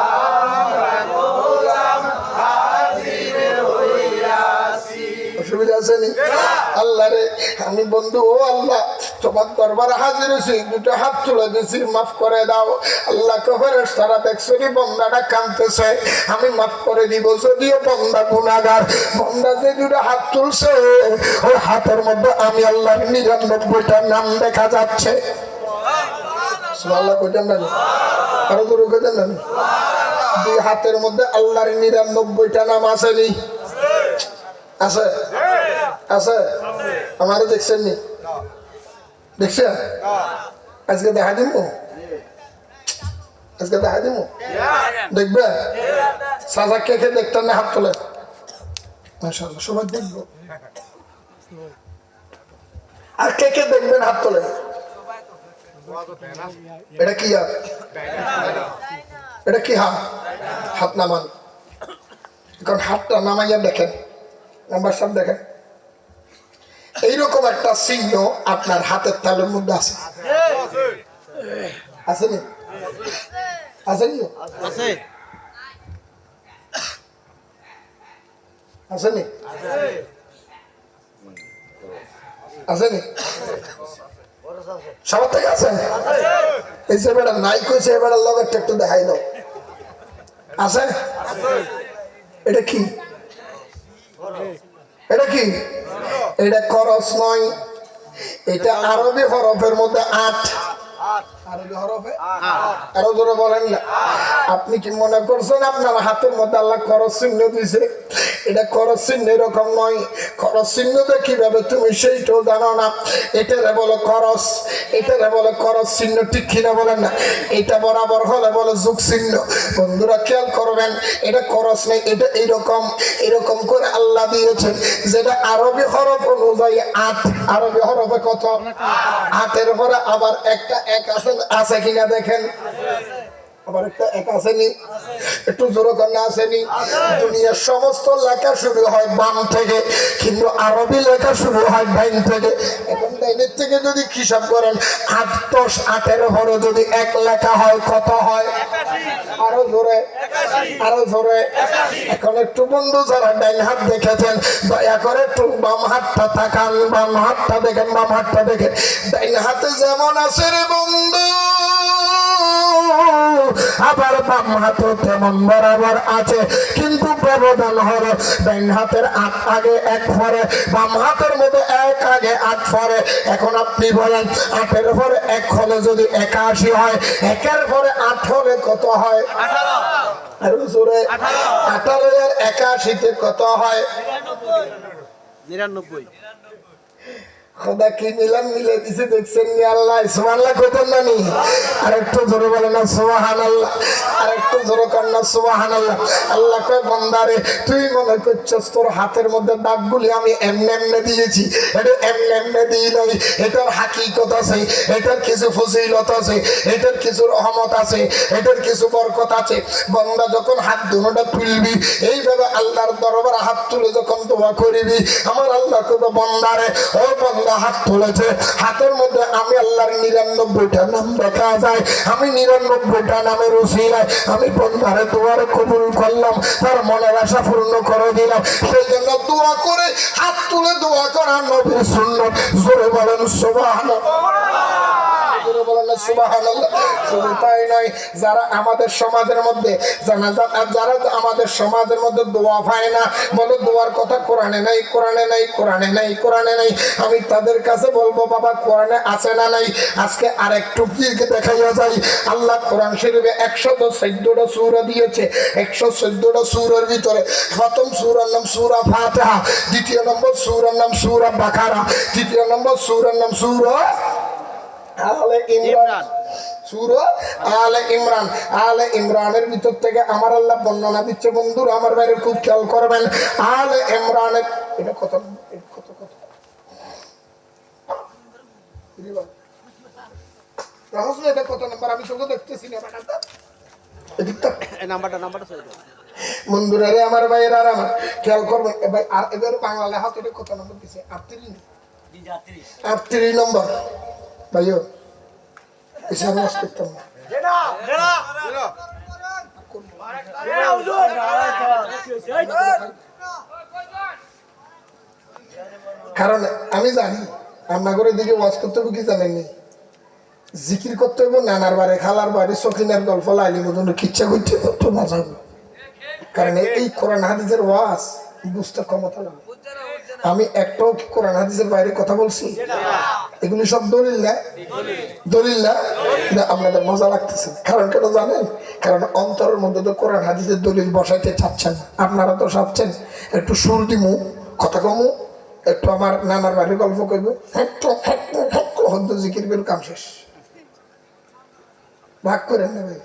আমরা একদম হাজির হইয়াছি। অসুবিধা আছে নি? আল্লাহ রে আমি বন্ধু ও আল্লাহ তোমার দরবারে হাজির হয়েছি, দুটো হাত তুলে দিয়েছি, মাফ করে দাও। আল্লাহ কবরের সারা দেখছো নি বন্দাটা কাঁদতেছে, আমি মাফ করে দিব। যদিও বন্দা গুনাহগার, বন্দা যে দুটো হাত তুলছে ওই হাতের মধ্যে আমি আল্লাহর 99টা নাম দেখা যাচ্ছে। সুবহানাল্লাহ কইতেন না, আরো জোরে কইতেন না। দুই হাতের মধ্যে আল্লাহর 99টা নাম আছে নি? আছে আছে। আমারে দেখছেন নি? দেখছেন? আজকে দেখা দিব, আজকে দেখা দিব, দেখবে? সাজা কে কে দেখতেন না হাত তোলে? মাশাআল্লাহ সবাই দেখবো। আর কে কে দেখবেন হাত তোলে? এটা কি হাত? এটা কি হাত? হাত নামান। এখন হাতটা নামাইয়া দেখেন, নাম্বার সব দেখেন। এইরকম একটা চিহ্ন আপনার হাতের তালুর মধ্যে আছে, আসেনি? আসেনি? আসেনি? আসেনি? সবার থেকে আছে? এই যে বেড়া নাই কইছে, এবার লগেরটা একটু দেখাই দাও। আছে? এটা কি? এটা কি? এটা করস নয়, এটা আরবি হরফের মধ্যে 8। আরবি হরফে আরো জোরে বলেন না। আপনি কি মনে করছেন আপনার হাতের মধ্যে আল্লাহ করস চিহ্ন দিছে? এটা করস চিহ্ন এরকম নয়। করস চিহ্নটা কিভাবে তুমি সেইটাও জানো না। এটারে বলে করস, এটারে বলে করস চিহ্ন, ঠিক কিনা বলেন না? এটা বরাবর হলে বলে যুগ চিহ্ন। বন্ধুরা খেয়াল করবেন, এটা করস নেই, এটা এইরকম এরকম করে আল্লাহ দিয়েছেন, যেটা আরবি হরফ অনুযায়ী 8। আরবি হরফে কত? 8-এর পরে আবার একটা এক আছে, আছে কিনা দেখেন। আবার একটা এক আসেনি, একটু জোরে কন্যা আসেনি। দুনিয়ার সমস্ত লেখা শুরু হয় বাম থেকে, কিন্তু আরবি লেখা শুরু হয় ডাইন থেকে। এখন ডাইনের থেকে যদি হিসাব করেন 8 10 8-এর পরে যদি এক লেখা হয় কত হয়? আরো জোরে, আরো জোরে। এখন একটু বন্ধু যারা ডাইন হাত দেখেছেন দয়া করে একটু বাম হাতটা তাকান, বাম হাতটা দেখেন, বাম হাতটা দেখেন। ডাইন হাতে যেমন আছে রে বন্ধু, আবার বাম হাতে তেমন বরাবর আছে, কিন্তু ব্যবধান হলো ডাইন হাতের 8 আগে 1 পরে, বাম হাতের মধ্যে 1 আগে 8 পরে। এখন আপনি বলেন 8-এর পরে 1 হলে যদি 81 হয়, 1-এর পরে 8 হলে কত হয়? 18। আর জোরে 18 এর 81-তে কত হয়? 99। খোদা কি মিলান মিলে দিছে দেখছেন নি? আল্লাহ সুবহানাল্লাহ কইতেন না নি? আর একটু জোরে বলেন না সুবহানাল্লাহ, আর একটু জোরে কর না সুবহানাল্লাহ। আল্লাহ কয় বান্দারে তুই মনে করছস তোর হাতের মধ্যে দাগগুলি আমি এমনে এমনে দিয়েছি? এটা এমনে এমনে দিই নাই, এটার হাকিকত আছে, এটার কিছু ফজিলত আছে, এটার কিছু রহমত আছে, এটার কিছু বরকত আছে। বান্দা যখন হাত দুটোটা তুলবি, এইভাবে আল্লাহর দরবারে হাত তুলে যখন দোয়া করবি, আমার আল্লাহ কইবে বান্দারে ও বান্দা হাত তুলেছে, হাতের মধ্যে আমি আল্লাহর 99টা নাম দেখা যায়। আমি 99টা নামের উসিলায় আমি বন্দারে দোয়ারে কবুল করলাম, তার মনের আশা পূর্ণ করে দিলাম। সেই জন্য দোয়া করে হাত তুলে দোয়া করা নবীর সুন্নাত। জোরে বলেন সুবহানাল্লাহ, জোরে বলেন সুবহানাল্লাহ। শুধু তাই নয়, যারা আমাদের সমাজের মধ্যে যারা আমাদের সমাজের মধ্যে দোয়া পায় না, বলে দোয়ার কথা কোরআনে নাই, কোরআনে নাই, কোরআনে নাই, কোরআনে নাই। আমি তাদের কাছে বলবো বাবা কোরআনে আছে না নাই? আজকে আরেকটু দেখাইয়া যাই। আল্লাহ কোরআন শরীফে 114টা সূরা দিয়েছে। 114টা সূরার ভিতরে প্রথম সূরার নাম সূরা ফাতিহা, দ্বিতীয় নম্বর সূরার নাম সূরা বাকারা, তৃতীয় নম্বর সূরার নাম সূরা আলে ইমরান। সূরা আলে ইমরান। আলে ইমরানের ভিতর থেকে আমার আল্লাহ বর্ণনা দিচ্ছে। বন্ধুরা আমার বাইরে খুব খেয়াল করবেন। আলে ইমরানের এটা কত কত কত রহস্য, এটা কত নাম্বার আমি চোখে দেখতেছি না বাটাটা এদিকটা, এই নাম্বারটা সই দাও। বন্ধুরা রে আমার ভাইয়েরা আর আমার খেয়াল করবেন। ভাই আর এবার বাংলা লেখা তো এটা কত নম্বর দিছে? 38 নম্বর। ভাইও এসে আমি আজ করতাম না। কারণ রান্নাঘরের দিকে ওয়াজ করতে হবে কি জানেননি? জিকির করতে হইব, নানার বাড়ি খালার বাড়ি সখিনের গল্প লাইলি মতন কিচ্ছা করতে তো মজা হবে। কারণ এই কোরআন হাদিসের ওয়াজ বুঝতে ক্ষমতা লাগে। আমি একটাও কি কোরআন হাদিসের বাইরে কথা বলছি? এগুলি সব দলিল না, দলিল না। আপনাদের মজা লাগতেছে, কারণ কেন জানেন? কারণ অন্তরের মধ্যে তো কোরআন হাদিসের দলিল বসাইতে চাচ্ছেন। আপনারা তো চাচ্ছেন একটু সুর দিমু, কথা কমু, একটু আমার নানার বাড়ির গল্প করবো, জিকির বের কাম শেষ। ভাগ করেন না ভাই,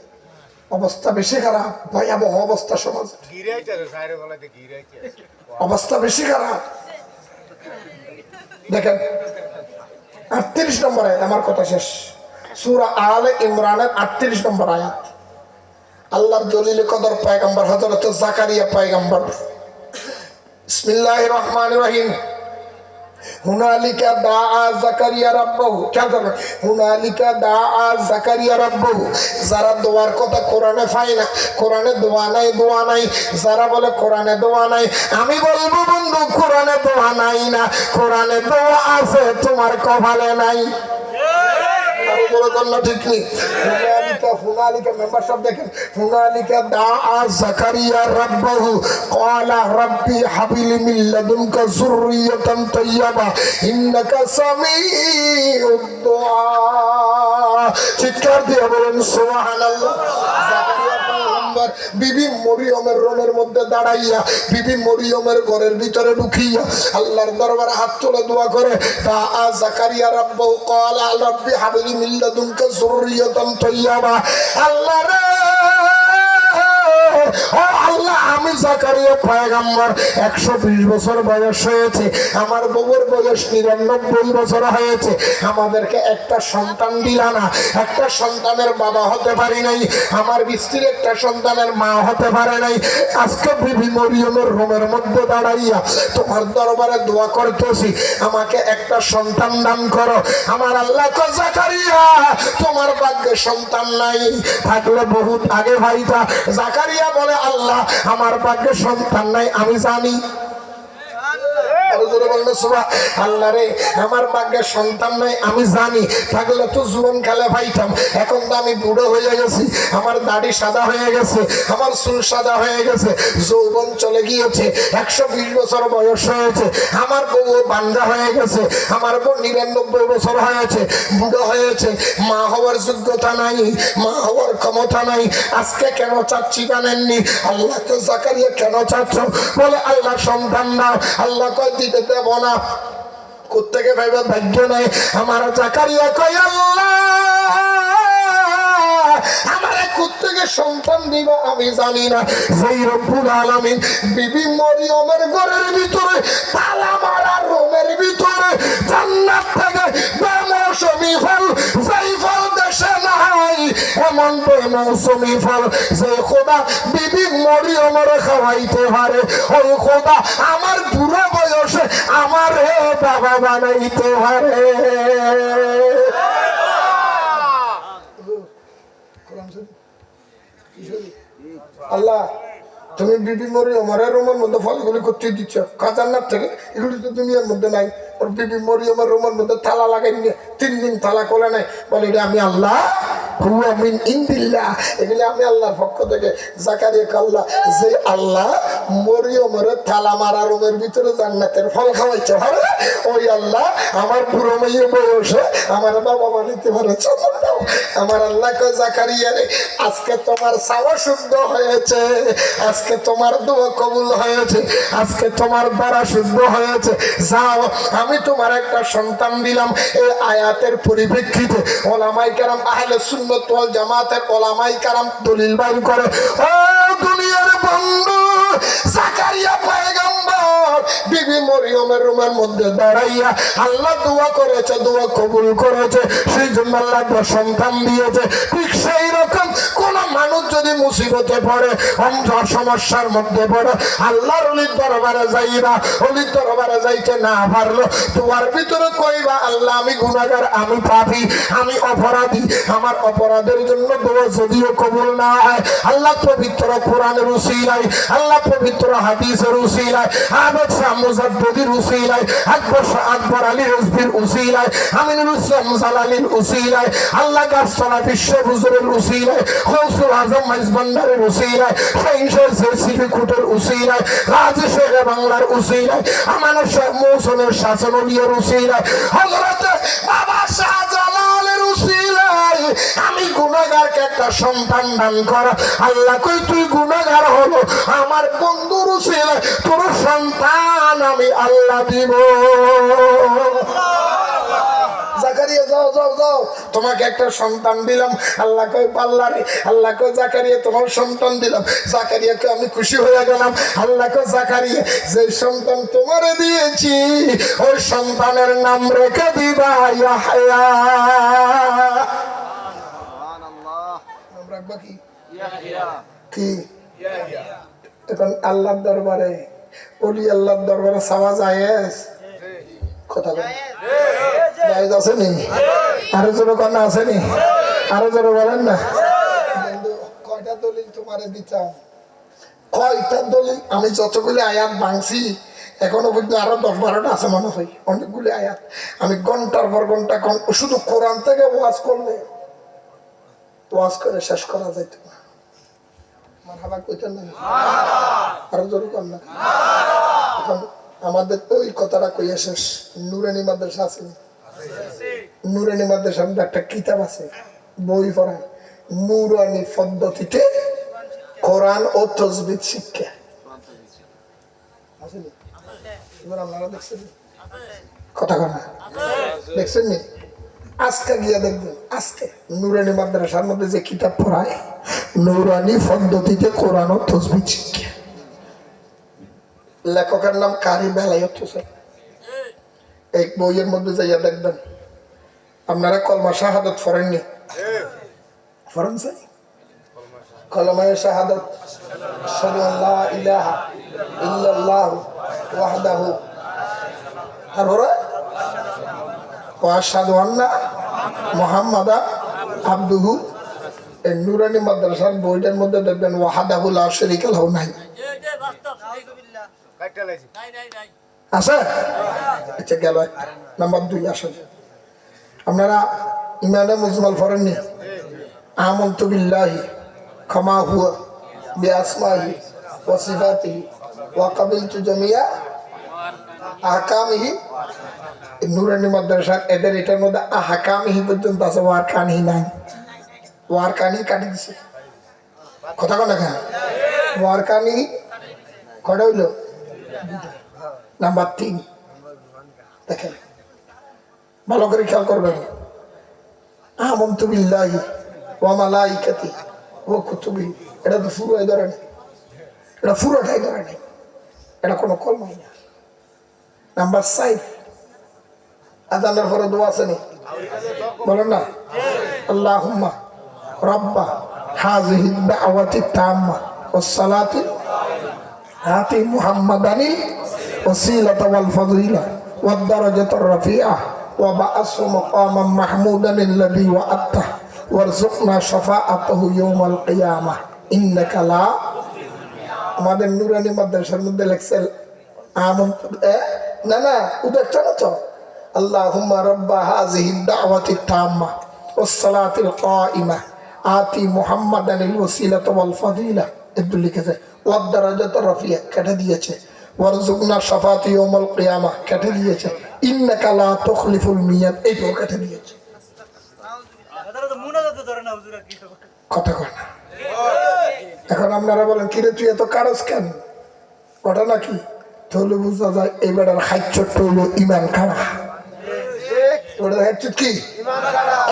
অবস্থা বেশি খারাপ, ভয়াবহ অবস্থা সমাজ, অবস্থা বেশি খারাপ। দেখেন 38 নম্বর আয়াত, আমার কথা শেষ। সূরা আলে ইমরানের 38 নম্বর আয়াত। আল্লাহর জলিল কদর পয়গম্বর হযরত জাকারিয়া পয়গম্বর, বিসমিল্লাহির রহমানির রহিম। হুনালিকা দাআ জাকারিয়া রাব্বাহু, খেয়াল করবেন, হুনালিকা দাআ জাকারিয়া রাব্বাহু। যারা দোয়ার কথা কোরআনে পায় না, কোরআনে দোয়া নাই, দোয়া নাই, যারা বলে কোরআনে দোয়া নাই, আমি বলবো বন্ধু কোরআনে দোয়া নাই না, কোরআনে দোয়া আছে, তোমার কপালে নাই। ঠিক নেই। হুনালিকা মেম্বারশিপ দেখেন, হুনালিকা দাআ জাকারিয়া রাব্বাহু ক্বালা রাব্বি হাবলি মিন লাদুনকা যুররিয়াতান তাইয়্যিবা ইন্নাকা সামিউদ দুআ। চিৎকার দিয়ে বলেন সুবহানাল্লাহ। জাকারিয়া পয়গম্বর বিবি মরিয়মের রুমের মধ্যে দাঁড়াইয়া, বিবি মরিয়মের ঘরের ভিতরে ঢুকিয়া আল্লাহর দরবারে হাত তুলে দোয়া করে, দাআ জাকারিয়া রাব্বাহু ক্বালা রাব্বি হাবলি মিন লাদুনকা যুররিয়াতান তাইয়্যিবা। আল্লাহ রে, ও আল্লাহ, আমি জাকারিয়া পয়গম্বর 120 বছর বয়স হয়েছে, আমার বউর বয়স 99 বছর হয়েছে, আমাদেরকে একটা সন্তান দিলা না, একটা সন্তানের বাবা হতে পারি নাই, আমার স্ত্রী একটা সন্তানের মা হতে পারে নাই। আজকে বিবি মরিয়মের রুমের মধ্যে দাঁড়াইয়া তোমার দরবারে দোয়া করতেছি, আমাকে একটা সন্তান দান করো। আমার আল্লাহ কয়, জাকারিয়া তোমার ভাগ্যে সন্তান নাই, থাকলে বহুত আগে ভাইটা। জাকারিয়া বলে, আল্লাহ আমার ভাগ্যে সন্তান নাই আমি জানি। আল্লাহ রে, আমার ভাগ্যে সন্তান নাই আমি জানি, থাকলে তো জীবন কালে পাইতাম। এখন তো আমি বুড়ো হয়ে গেছি, আমার দাড়ি সাদা হয়ে গেছে, আমার চুল সাদা হয়ে গেছে, যৌবন চলে গিয়েছে, 120 বছর বয়স হয়েছে, আমার বউ বান্ধা হয়ে গেছে, আমার বউ 99 বছর হয়েছে, বুড়ো হয়েছে, মা হওয়ার যোগ্যতা নাই, মা হওয়ার ক্ষমতা নাই। আজকে কেন চাচ্ছি জানেননি? আল্লাহ তো জাকারিয়া কেন চাচ্ছ? বলে আল্লাহ সন্তান দাও। আল্লাহ কয় দিতে দেব না। কোত্থেকে ভাইবা ভাগ্য নাই। আমার জাকারিয়া কয়, আল্লাহ আমারে কোত্থেকে সন্তান দিবা আমি জানি না। যেই রব্বুল আলামিন বিবি মরিয়মের ঘরের ভিতরে তালা মারা রুমের ভিতরে জান্নাত থেকে বেমৌসুমি ফল, যেই ফল দেশে নাই, এমন বেমৌসুমি ফল যে খোদা বিবি মরিয়মের খাওয়াইতে পারে, ওই খোদা আমার বুড়ো বয়সে আমার বাবা বানাইতে পারে। আল্লাহ তুমি বিবি মরিয়মের রুমের মধ্যে ফলগুলি করতে দিচ্ছ জান্নাত থেকে, এগুলি তো দুনিয়ার মধ্যে নাই। ওর বিবি মরিয়মের রুমের মধ্যে তালা লাগাই নিয়ে 3 দিন তালা খোলে নাই, বলে এটা আমি আল্লাহ, হুয়া মিন ইনদিল্লাহ, এগুলি আমি আল্লাহর পক্ষ থেকে। জাকারিয়া আল্লাহ, যে আল্লাহ মরিয়মের তালা মারা রুমের ভিতরে জান্নাতের ফল খাওয়াইতে পারে, ওই আল্লাহ আমার বুড়ো মেয়ে বয়সে আমার বাবা বানাইতে পারে। আমার আল্লাহ কয়, জাকারিয়া রে, আজকে তোমার চাওয়া শুদ্ধ হয়েছে, আজকে তোমার দোয়া কবুল হয়েছে, আজকে তোমার দ্বারা শুদ্ধ হয়েছে। যাও, আমি তোমার একটা সন্তান দিলাম। এই আয়াতের পরিপ্রেক্ষিতে ওলামায়ে কেরাম, আহলে সুন্নাত ওয়াল জামাতের ওলামায়ে কেরাম দলিল বাইর করে, ও দুনিয়ার বন্ধু, জাকারিয়া পয়গম্বর বিবি মরিয়মের রুমের মধ্যে দাঁড়াইয়া আল্লাহ দোয়া করেছে, দোয়া কবুল করেছে, সেই জন্য আল্লাহ সন্তান দিয়েছে। ঠিক সেই রকম কোন মানুষ যদি মুসিবতে পড়ে অন্ধর সমস্যার মধ্যে পড়ে আল্লাহর ওলির দরবারে যাইবা ওলির দরবারে যাইতে না পারলো তোমার ভিতরে কইবা আল্লাহ আমি গুনাহগার আমি পাপী আমি অপরাধী আমার অপরাধের জন্য দোয়া যদিও কবুল না হয় আল্লাহ পবিত্র কোরআনের উসিলায় আল্লাহ পবিত্র হাদিসের উসিলায় আহমদ শাহ মুজাদ্দিদির উসিলায় আকবর আলী রিজভির উসিলায় আমিনুল ইসলাম জালালির উসিলায় আল্লাহ গাছতলা বিশ্ব হুজুরের উসিলায় গৌসুল আজম মাইজবান্ডারের উসিলায় শাহিনশাহ জেসিবি কুটের উসিলায় গাজী শেখ বাংলার উসিলায় আমানত শাহ মৌসুমের শাসনলিয়ার উসিলায় হযরত বাবা শাহজালালের উসিলায় আমি গুনাহগারকে একটা সন্তান দান কর আল্লাহ কই তুই গুনাহগার হলো আমার বন্ধুর উসিলায় তোর সন্তান আমি আল্লাহ দিব জাকারিয়া যাও যাও যাও তোমাকে একটা সন্তান দিলাম আল্লাহ কই পাল্লারে আল্লাহ কই জাকারিয়া তোমার সন্তান দিলাম জাকারিয়াকে আমি খুশি হয়ে গেলাম আল্লাহ কই জাকারিয়া যে সন্তান তোমারে দিয়েছি ওই সন্তানের নাম রেখে দিবা ইয়াহইয়া সুবহানাল্লাহ নাম রাখবা কি ইয়াহইয়া কি ইয়াহইয়া এখন আল্লাহর দরবারে ওলি আল্লাহর দরবারে চাওয়া যায় কথা বল জায়েজ আছে নি আরো জোরে কন্যা আছে নি আরো জোরে বলেন না কিন্তু কয়টা দলিল তোমারে দিতাম কয়টা দলিল আমি যতগুলি আয়াত ভাঙছি এখনো পর্যন্ত আরো 10-12টা আছে মনে হয় অনেকগুলি আয়াত আমি ঘন্টার পর ঘন্টা শুধু কোরআন থেকে ওয়াজ করলে ওয়াজ করে শেষ করা যাইত না মারহাবা কইতেন না আরো জোরে কন্যা এখন আমাদের তো ওই কথাটা কইয়া শেষ নুরানি মাদ্রাসা আছে নুরানি মাদ্রাসার মধ্যে একটা কিতাব আছে বই পড়ায় নুরানি পদ্ধতিতে কোরআন ও তাজবিদ শিক্ষা আছে নি এবার আপনারা দেখছেন কথা কথা দেখছেন নি আজকে গিয়া দেখবেন আজকে নুরানি মাদ্রাসার মধ্যে যে কিতাব পড়ায় নুরানি পদ্ধতিতে কোরআন ও তাজবিদ শিক্ষা লেখকের নাম কারি বেলায়েত হোসেন এই বইয়ের মধ্যে যাইয়া দেখবেন আপনারা কলমা শাহাদাত পড়েননি পড়েন স্যার কলমায়ে শাহাদাত আশহাদু আল্লা ইলাহা ইল্লাল্লাহু ওয়াহদাহু তারপরে ওয়া আশহাদু আন্না মুহাম্মাদা আবদুহু এই নুরানি মাদ্রাসার বইটার মধ্যে দেখবেন ওয়াহদাহু লা শারীকা লাহু নাই আছে আচ্ছা গেল নাম্বার 2 আসেন আপনারা ইমানে মুজমাল পড়েননি আমানতু বিল্লাহি কামা হুয়া বিআসমাহি ওয়া সিফাতিহি ওয়া কাবিলতু জামিয়া আহকামিহি নুরানি মাদ্রাসা এদের এটার মধ্যে আহকামিহি পর্যন্ত আছে ওয়ারকানিহি নাই ওয়ারকানি কাটি দিছে কথা কোন না ওয়ারকানিহি কটা হইলো নাম্বার 3 দেখেন ভালো করে খেয়াল করবেন আমানতু বিল্লাহি ওয়া মালাইকাতি ওয়া কুতুবিহি এটা তো পুরোই ধরে নেই এটা পুরোটাই ধরে নেই এটা কোনো কলমাই না নাম্বার 5 আযানের পরে দোয়া আছে নি বলেন না আল্লাহুম্মা রাব্বা হাযিহি দাওয়াতি তাম্মা ওয়াস সালাতি আতি মুহাম্মাদানি ওয়াসিলাতা ওয়াল ফাযিলা ওয়াদ দারাজাতুর রাফিআ ওয়া বা'আসহু মাকামান মাহমুদান আল্লাযী ওয়া'আতা ওয়ারযুকনা শাফাআতাহু ইয়াওমাল কিয়ামাহ ইন্নাকা লা আমাদের নুরানি মাদ্রাসার মধ্যে লেখছেন আমানতু না না উদারটা না তো আল্লাহুম্মা রাব্বা হাযিহি দাওয়াতি তাম্মা ওয়াস সালাতিল কাইমা আতি মুহাম্মাদানিল ওয়াসিলাতা ওয়াল ফাযিলা এত লিখেছে ওয়াদ দারাজাতুর রাফিআ কেটে দিয়েছে ওয়ারযুকনা শাফাআতি ইয়াওমাল কিয়ামাহ কেটে দিয়েছে ইন্নাকা লা তুখলিফুল মিয়াদ এইটাও কেটে দিয়েছে কথা কয় না এখন আপনারা বলেন কিরে তুই এত কারস কেন ঘটনা কি তাহলে বুঝা যায় এই বেটার হাইচট হইল ইমান খাড়া ওটার হাইচট কি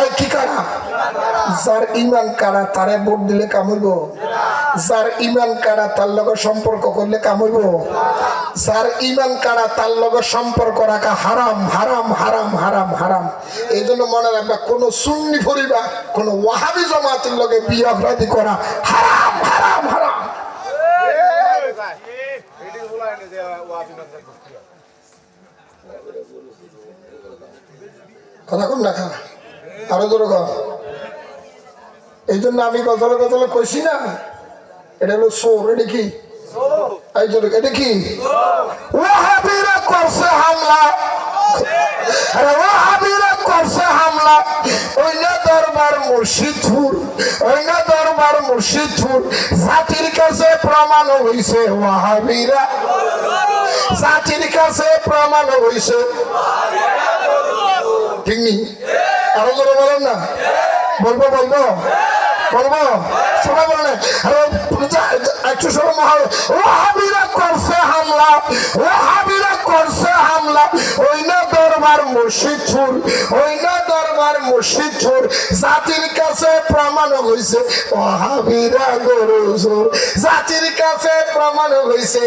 এই কি কাড়া যার ইমান কাড়া তারে ভোট দিলে কামড়ব যার ইমান কাড়া তার লগে সম্পর্ক করলে কামড়ব যার ইমান কাড়া তার লগে সম্পর্ক রাখা হারাম হারাম হারাম হারাম হারাম এই জন্য মনে রাখবা কোন সুন্নি পরিবার কোন ওয়াহাবি জামাতের লগে বিয়ে অপরাধী করা হারাম কথা কম না খা আরো জোরে কর। এই জন্য আমি গজলে গজলে কইছি না, এটা হলো সোর। এটা কি? এই জন্য এটা কি? ওয়াহাবিরা করছে হামলা, আরে ওয়াহাবিরা করছে হামলা। ওই না দরবার মুর্শিদপুর, ওই না দরবার মুর্শিদপুর। জাতির কাছে প্রমাণ হইছে ওয়াহাবিরা, জাতির কাছে প্রমাণ হইছে। ঠিক নি? আরো জোরে বলেন না। বলবো বলবো বলবো, সবাই বলেন। একটু সবাই মহল। ওয়াহাবিরা করছে হামলা, ওয়াহাবিরা করছে হামলা। ওই না দরবার মুর্শিদপুর, ওই না দরবার মুর্শিদপুর। জাতির কাছে প্রমাণ হইছে ওয়াহাবিরা গরু চোর, জাতির কাছে প্রমাণ হইছে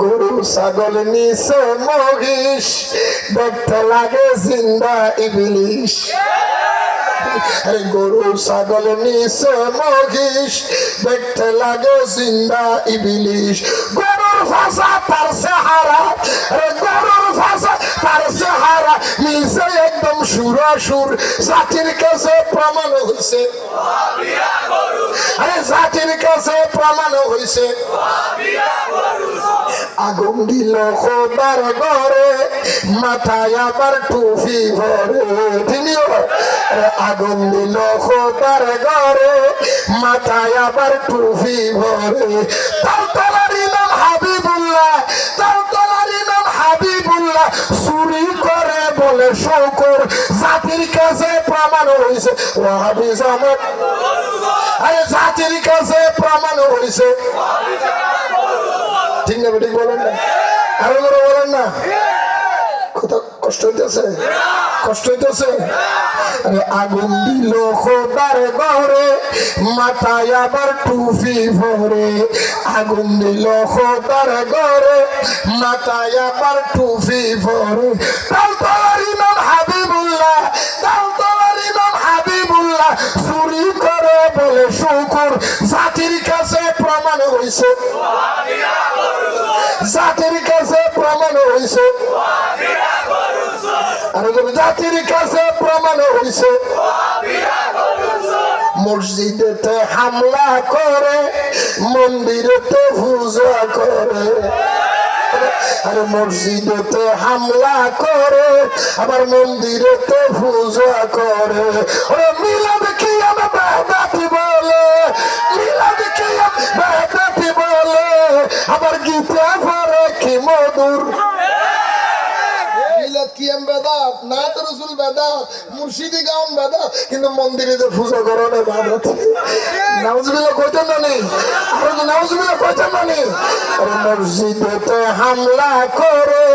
গরু ছাগল নিছে মহিষ, দেখতে লাগে জিন্দা ইবলিশ। আরে গরু ছাগল নিছে মহিষ, দেখতে লাগে জিন্দা ইবলিশ। গরুর ভাষা তার চেহারা, আরে গরুর ভাষা তার চেহারা মিলছে একদম সুরাসুর। জাতির কাছে প্রমাণ হইছে, আরে জাতির কাছে প্রমাণ হইছে। আগুন দিল খোদার ঘরে, মাথায় আবার টুপি ভরে। আগুন দিল খোদার ঘরে, মাথায় আবার টুপি ভরে। তালতলার ইমাম হাবিবুল্লাহ, তালতলার ইমাম হাবিবুল্লাহ চুরি করে বলে শৌকর। জাতির কাছে প্রমাণ হয়েছে ওয়াহাবি জামাত, আরে জাতির কাছে প্রমাণ হয়েছে। ঠিক না ঠিক বলেন না, আরো করে বলেন না। কষ্ট হইতেছে, কষ্ট হইতেছে। আরে আগুন দিল খোদার ঘরে, মাথায় আবার টুপি ভরে। আগুন দিল খোদার ঘরে, মাথায় আবার টুপি ভরে। তালতলার ইমাম হাবিবুল্লাহ, তালতলার ইমাম হাবিবুল্লাহ চুরি করে বলে শুকুর। জাতির কাছে প্রমাণ হইছে, জাতির কাছে প্রমাণ হইছে। আরে জাতির কাছে প্রমাণ হইছে। মসজিদেতে হামলা করে, মন্দিরেতে পূজা করে। আরে মসজিদেতে হামলা করে, আবার মন্দিরেতে পূজা করে। ওরে মিলাদ কি আমি বেদাতি বলে, মিলাদ কি আমি বেদাতি বলে, আবার গীতা পড়ে কি মধুর। বেদাত না তো রসুল বেদাত, মুর্শিদি গাউন বেদাত, কিন্তু মন্দিরে যে পূজা করানো বেদাত। নাউজুবিল্লাহ কইতেন না নেই, আর নাউজুবিল্লাহ কইতেন না নেই। মসজিদেতে হামলা করে,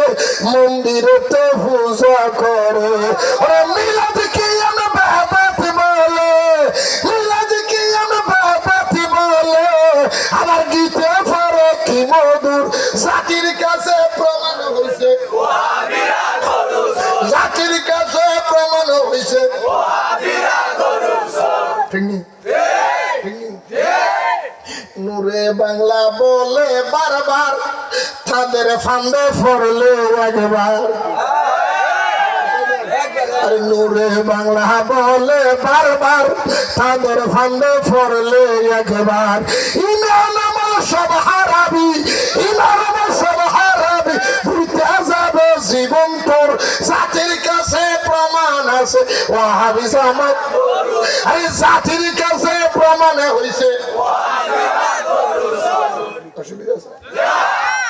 মন্দিরেতে পূজা করে। ওরে মিলাদ কি আমি বেদাত বলে, মিলাদ কি আমি বেদাত বলে, আবার গীতে পড়ে কি মধুর। জাতির কাছে প্রমাণ হইছে, জাতির কাছে প্রমাণ হইছে। নূরে বাংলা বলে বারবার, তাদের ফান্দে পড়লে একবার। আরে নূরে বাংলা বলে বারবার, তাদের ফান্দে পড়লে একবার। ইমান আমার সব হারাবি, ইমান আমার সব হারাবি, ভুলতে যাবে জীবন তোর। জাতির কাছে প্রমাণ আছে ওয়াহাবি জামাত, আরে জাতির কাছে প্রমাণ হইছে। অসুবিধা আছে?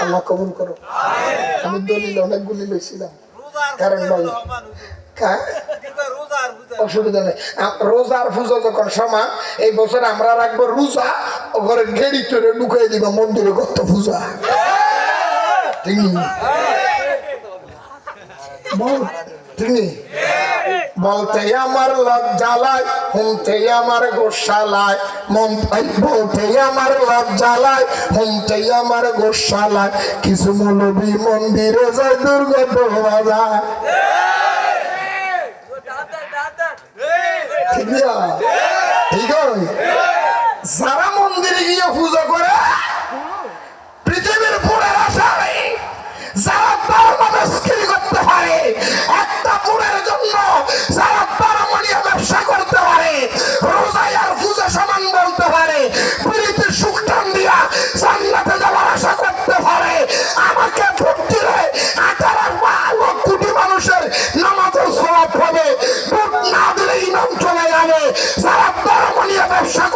আল্লাহ কবুল করো। আমি দলিল অনেকগুলি লইছিলাম, কারণ ভাই অসুবিধা নেই। রোজার পূজা যখন সমান, এই বছর আমরা রাখবো রোজা, ওখানে গেড়ি তোরে ঢুকাই দিব মন্দিরে কত পূজা। ঠিক বলতে আমার লজ্জালায়, শুনতে আমার গোসালায়, বলতে আমার লজ্জালায়, শুনতে আমার গোসালায়। কিছু মৌলবী মন্দিরে যায়, দুর্ঘটনা যায়। ঠিক আছে, যারা মন্দিরে গিয়ে পূজা করে পৃথিবীর পুরের আশায়, যারা ধর্ম করতে পারে, এক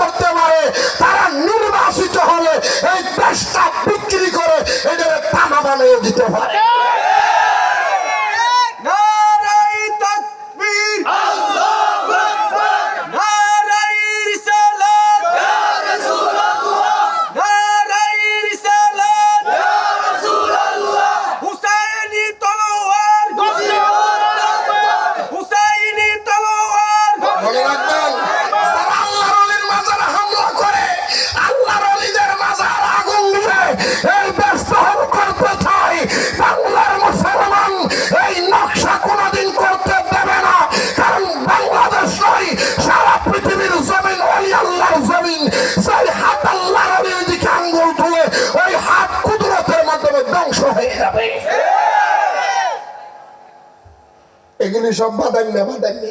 করতে পারে, তারা নির্বাচিত হলে এই দেশটা বিক্রি করে এটা তামা বানিয়ে দিতে পারে। নারায়ে তাকবীর, আল্লাহু আকবার, নারায়ে রিসালাত, ইয়া রাসূলুল্লাহ, নারায়ে রিসালাত, ইয়া রাসূলুল্লাহ, হুসাইনি তলোয়ার, হুসাইনি তলোয়ার। মনে রাখবেন, যারা আল্লাহর ওলির মাজারে হামলা করে, আল্লাহর ওলিদের মাজার আগুন দিয়ে এই দেশ দখল করতে চায়, বাংলার মুসলমান এই নকশা কোনোদিন করতে দেবে না। কারণ বাংলাদেশ নয়, সারা পৃথিবীর জমিন ওলি আল্লাহর জমিন। সেই হাত আল্লাহর ওলির দিকে আঙ্গুল তুলে ওই হাত কুদরতের মাধ্যমে ধ্বংস হয়ে যাবে। এগুলি সব বাদান্য বাদান্য।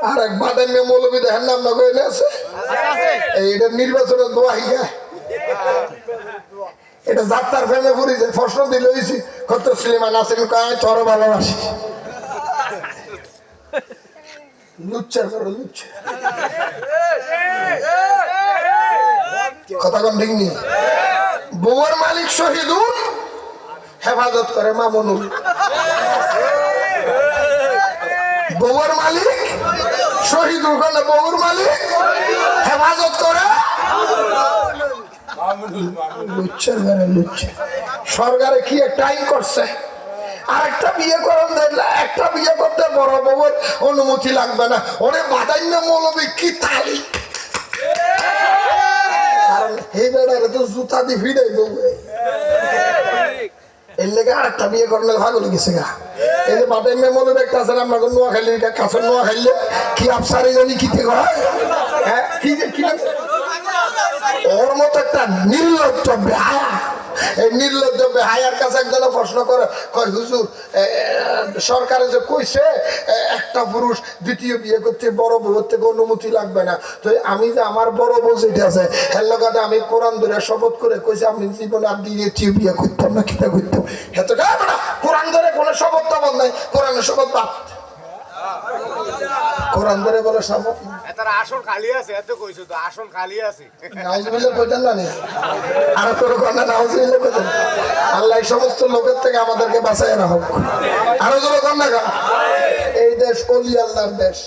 আর এক বাদান্য মৌলবী দেখেন নাম না করে আছে, এইটা নির্বাচনের দোয়া হিগা, এটা যাত্রার ফেমে পড়ি যে প্রশ্ন দিল হয়েছি কত সিনেমা নাচেন কয় চর ভালোবাসি লুচ্চার করো লুচ্চা কথা কোন ঠিক নেই। বউর মালিক শহীদুল, হেফাজত করে মামুনুল। বউর মালিক শহীদুল কানে বউর মালিক হেফাজত করে লুচ্চার ঘরে লুচ্চা। সরকারে কি একটা আইন করছে, আরেকটা বিয়ে করেন দেখলে একটা বিয়ে করতে বড় বউয়ের অনুমতি লাগবে না। ওরে বাদান্য মৌলবী কি তালি, কারণ এই বেড়ারে তো জুতা দিয়ে ভিড়াই বউ, এর লেগে আরেকটা বিয়ে করলে ভালো লেগেছে গা। এই যে বাদান্য মৌলবী একটা আছে আমরা নোয়া খাইলে কাছের নোয়া খাইলে কি আফসারি জানি কিতে কয়, হ্যাঁ কি যে কি ওর মতো একটা নির্লজ্জ বেহায়া, এই নির্লজ্জ বেহায়ার কাছে একজন প্রশ্ন করে কয় হুজুর সরকারে যে কইছে একটা পুরুষ দ্বিতীয় বিয়ে করতে বড় বউর থেকে অনুমতি লাগবে না, তো আমি যে আমার বড় বউ যেটা আছে হের লগাতে আমি কোরআন ধরে শপথ করে কইছি আমি জীবনে আর দ্বিতীয় বিয়ে করতাম না, কিটা করতাম হেতো না। কোরআন ধরে কোনো শপথ টপথ নাই, কোরআনের শপথ বাদ, কোরআন ধরে বলে শপথ। তার আসন খালি আছে, এত কইছো তো আসন খালি আছে। নাউজুবিল্লাহ কইতেন না, আর তোর কথা নাউজুবিল্লাহ কইতেন। আল্লাহ এই সমস্ত লোকের থেকে আমাদেরকে বাঁচায় না হোক। আরো জোরে কর না গা। এই দেশ ওলি আল্লাহর দেশ,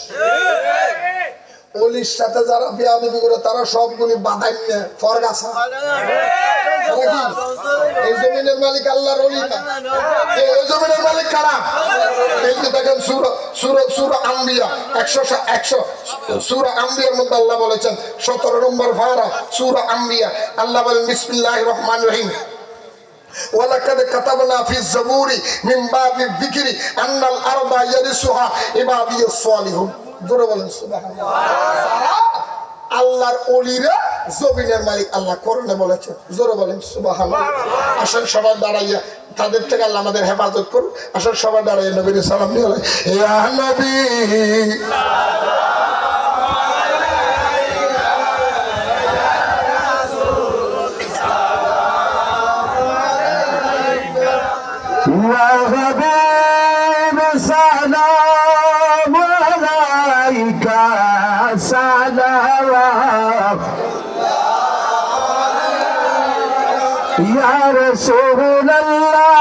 ওলির সাথে যারা বিয়াদবি করে তারা সবগুলি বাদান্য ফরগাছা। এই জমিনের মালিক আল্লাহর ওলি না, এই জমিনের মালিক কারা? এই যে দেখেন সূরা আম্বিয়া 100 সূরা আম্বিয়ার মধ্যে আল্লাহ বলেছেন 17 নম্বর পারা সূরা আম্বিয়া, আল্লাহ বলেন বিসমিল্লাহির রহমানির রহিম ওয়ালাকাদ কাতাবনা ফিজ জাবুরি মিন বাদি যিকরি আন্নাল আরদা ইয়ারিসুহা ইবাদিয়াস সালিহুন। জোরে বলেন সুবহানাল্লাহ। আল্লাহর ওলিরা জমিনের মালিক আল্লাহ কোরআনে বলেছেন, জোরে বলেন সুবহানাল্লাহ। আসল সবাই দাঁড়াইয়া তাদের থেকে আল্লাহ আমাদের হেফাজত করুন। আসল সবাই দাঁড়াইয়া নবীর সালাম দিয়ে ইয়া নবী ইয়া হাবিব সালাম আলাইকা সালাম ইয়া রাসূলুল্লাহ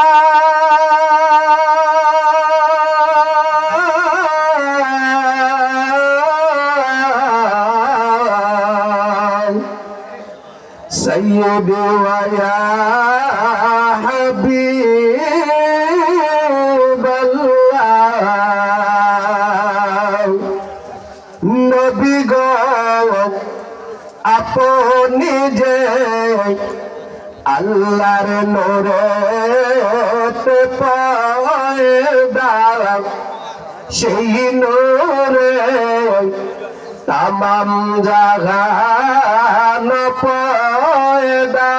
সাইয়্যিদি ওয়া ইয়া হাবিবাল্লাহ। নবী গো আপনি যে আল্লাহর নূরেতে পয়দা, সেই নূরে তামাম জাহান পয়দা।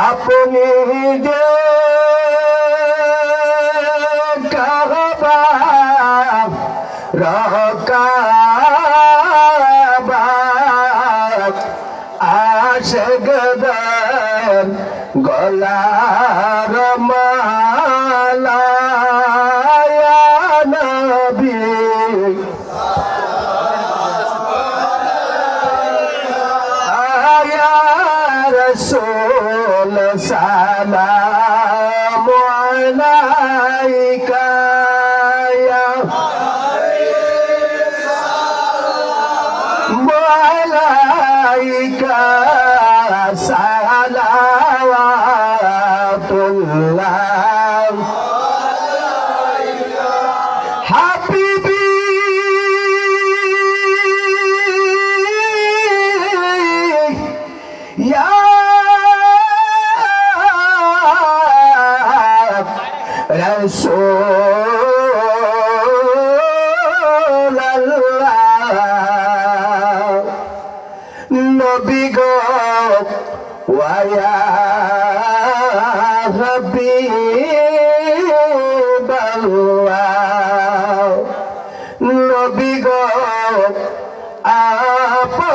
আপনি যে কাবা রকাবা আশগদার গলার মালা ইয়া নবী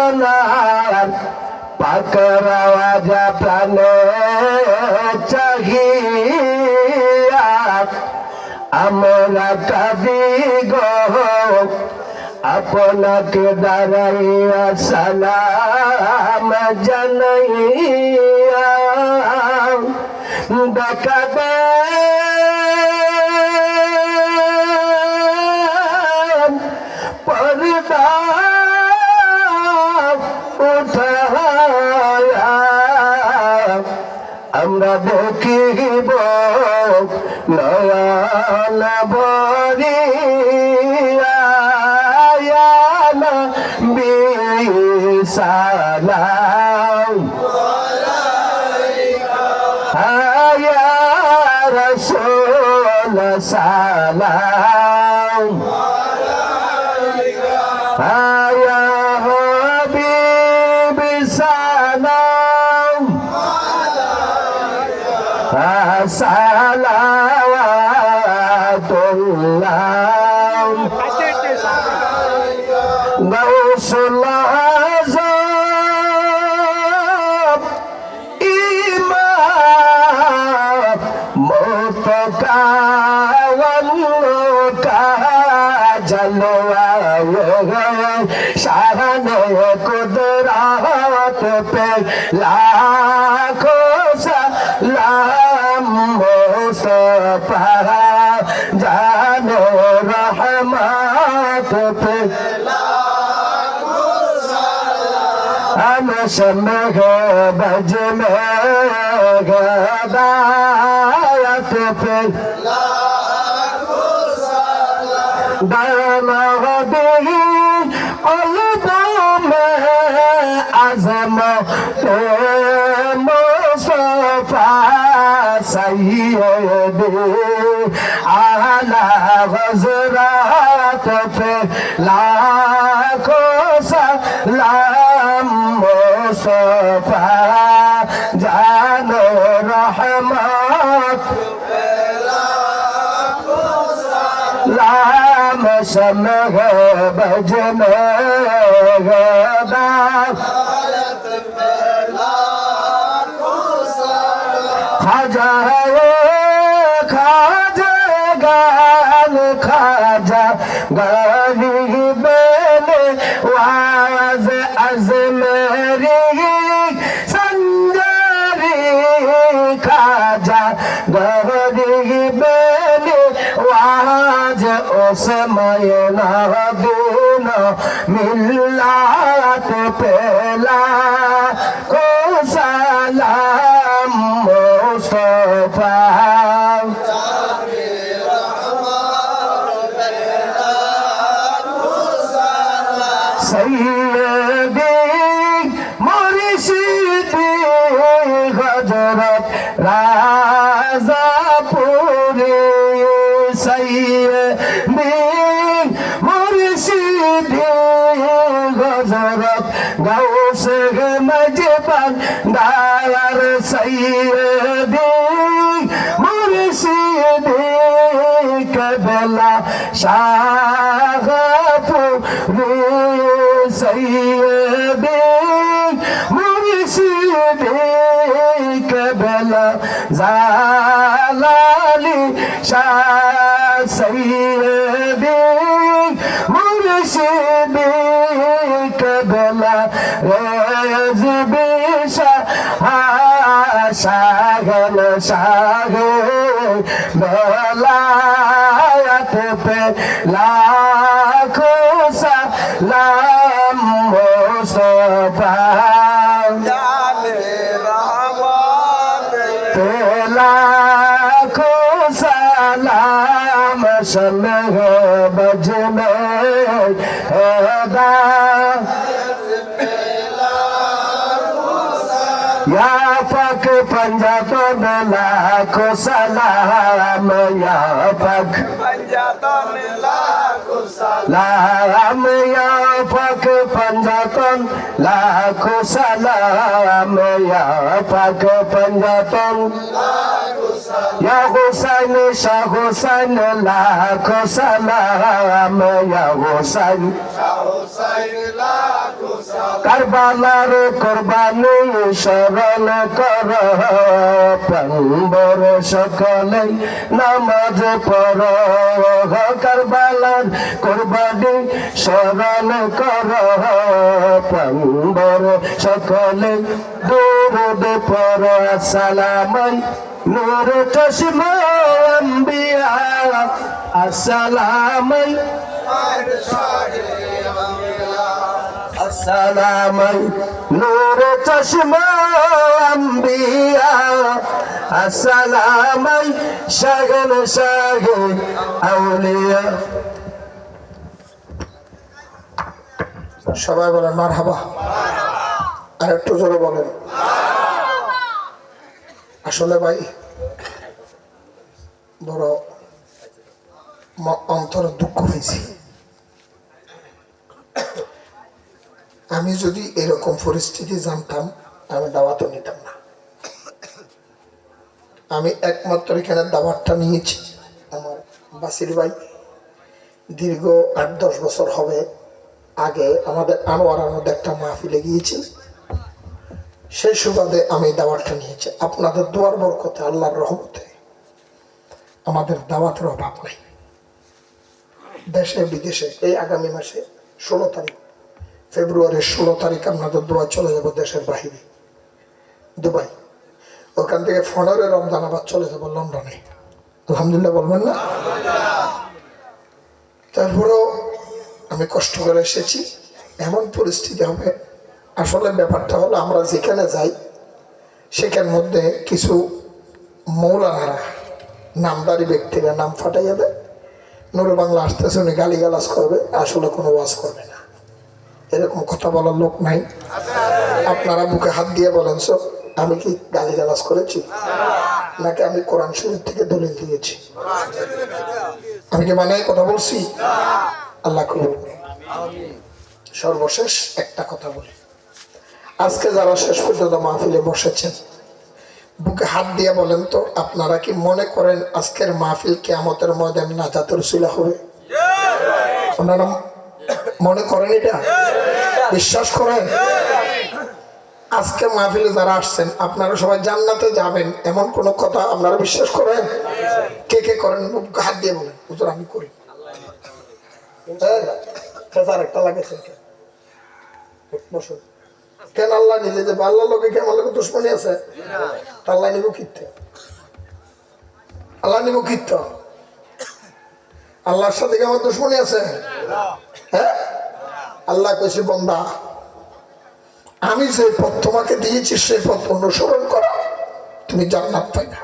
সোনার পাকের আওয়াজ প্রাণে চাহিয়া আমরা কাঁদি গো আপনাকে দাঁড়াইয়া সালাম জানাইয়া দেখা দেন পর্দা উঠায়া আমরা দেখিব নয়ন ভরিয়া সালাম আয়া রাসূল সালাম আয়া হাবিব সালাম সালাওয়াতুল্লাহ গাউসুল আযম ইমাম মুতকাওয়ান কাজলওয়া শাহানে কুদরত पे लाखों सलाम मुस्तफा जानो रहमत पे हम शम्ह बज में गदायत पे दानवी अज़मत मुस्तफा सय्यद आला हज़रत पे लाखों सलाम मुस्तफा जानो रहमत लाम शम्ह बज में गदा खाजा खाजा गान खाजा गानी बेने वाज अजमेरी संजरी खाजा गानी बेने वाज उसमय नदीना मिल्लात पेला को सलाम मुस्तफा सैयदी मुर्शिदी हजरत राजापुरी सैयदी मुर्शिदी हजरत गौस मजबन दायर सैयदी मुर्शिदी कबला शाहपुरी सैयदी मुर्शिदी कबला जालाली शाह सैयदी मुर्शिदी कबला रेज़बी शाह शागल शाह बेलायत पे लाखों सलाम मुस्तफा पे लाखों सलाम शम्ह बज में हैदा या पक पंजाब लाखों सलाम या पक लाम या पक पंजाब लाखों सलाम या पक पंजाब या हुसैन शाह हुसैन लाखों सलाम या हुसैन কারবালার কোরবানি স্মরণ কর প্রাণবর সকলে নামাজ পড় কারবালার কোরবানি স্মরণ কর প্রাণবর সকলে দুরুদ পড় আসসালামাই নূর চশমা আম্বিয়া আসসালামাই আসসালামাই নূর চশমা আম্বিয়া আসসালামাই শাগন শাগে আউলিয়া। সবাই বলেন মারহাবা। আর একটু জোরে বলেন। আসলে ভাই বড় অন্তর দুঃখ হয়েছি। আমি যদি এরকম পরিস্থিতি জানতাম আমি দাওয়াতও নিতাম না। আমি একমাত্র এখানে দাওয়াতটা নিয়েছি আমার বাসির ভাই দীর্ঘ 8-10 বছর হবে আগে আমাদের আনোয়ারার মধ্যে একটা মাহফিলে গিয়েছি, সেই সুবাদে আমি দাওয়াতটা নিয়েছি। আপনাদের দোয়ার বরকতে আল্লাহর রহমতে আমাদের দাওয়াতের অভাব নাই। দেশে বিদেশে এই আগামী মাসে 16 তারিখ ফেব্রুয়ারির 16 তারিখ আপনাদের দোয়া চলে যাব দেশের বাহিরে দুবাই। ওখান থেকে 15 রমজান আবার চলে যাব লন্ডনে। আলহামদুলিল্লাহ বলবেন না? তারপরেও আমি কষ্ট করে এসেছি। এমন পরিস্থিতি হবে, আসলে ব্যাপারটা হলো আমরা যেখানে যাই সেখানের মধ্যে কিছু মৌলানারা নামদারি ব্যক্তিরা নাম ফাটাইয়া দেয়, নুরে বাংলা আসতেছে উনি গালিগালাজ করবে, আসলে কোনো ওয়াজ করবে না। এরকম কথা বলার লোক নাই। আপনারা বুকে হাত দিয়ে বলেন সব আমি কি গালিগালাজ করেছি নাকি আমি কোরআন শরীফ থেকে দলিল দিয়েছি? আমি কি মানে কথা বলছি? আল্লাহ কবুল করুন। সর্বশেষ একটা কথা বলি, আজকে যারা শেষ পর্যন্ত মাহফিলে বসেছেন বুকে হাত দিয়ে বলেন তো আপনারা কি মনে করেন আজকের মাহফিল কিয়ামতের ময়দানে নাজাতের উসিলা হবে? আপনারা মনে করেন? এটা বিশ্বাস করেন? আজকে মাহফিলে যারা আসছেন আপনারা সবাই জান্নাতে যাবেন এমন কোন কথা আপনারা বিশ্বাস করেন? কে কে করেন বুকে হাত দিয়ে বলেন। হুজুর আমি করি। একটা লাগেছে কেন? আল্লাহ নিলে যে আল্লাহ লোকে কি আমার লোকে দুশ্মনী আছে? আল্লাহ নিব কীর্তে? আল্লাহ নিব কীর্ত? আল্লাহর সাথে কি আমার দুশ্মনী আছে? হ্যাঁ, আল্লাহ কইছে বান্দা আমি যে পথ তোমাকে দিয়েছি সেই পথ অনুসরণ করো, তুমি জান্নাত পাইবা।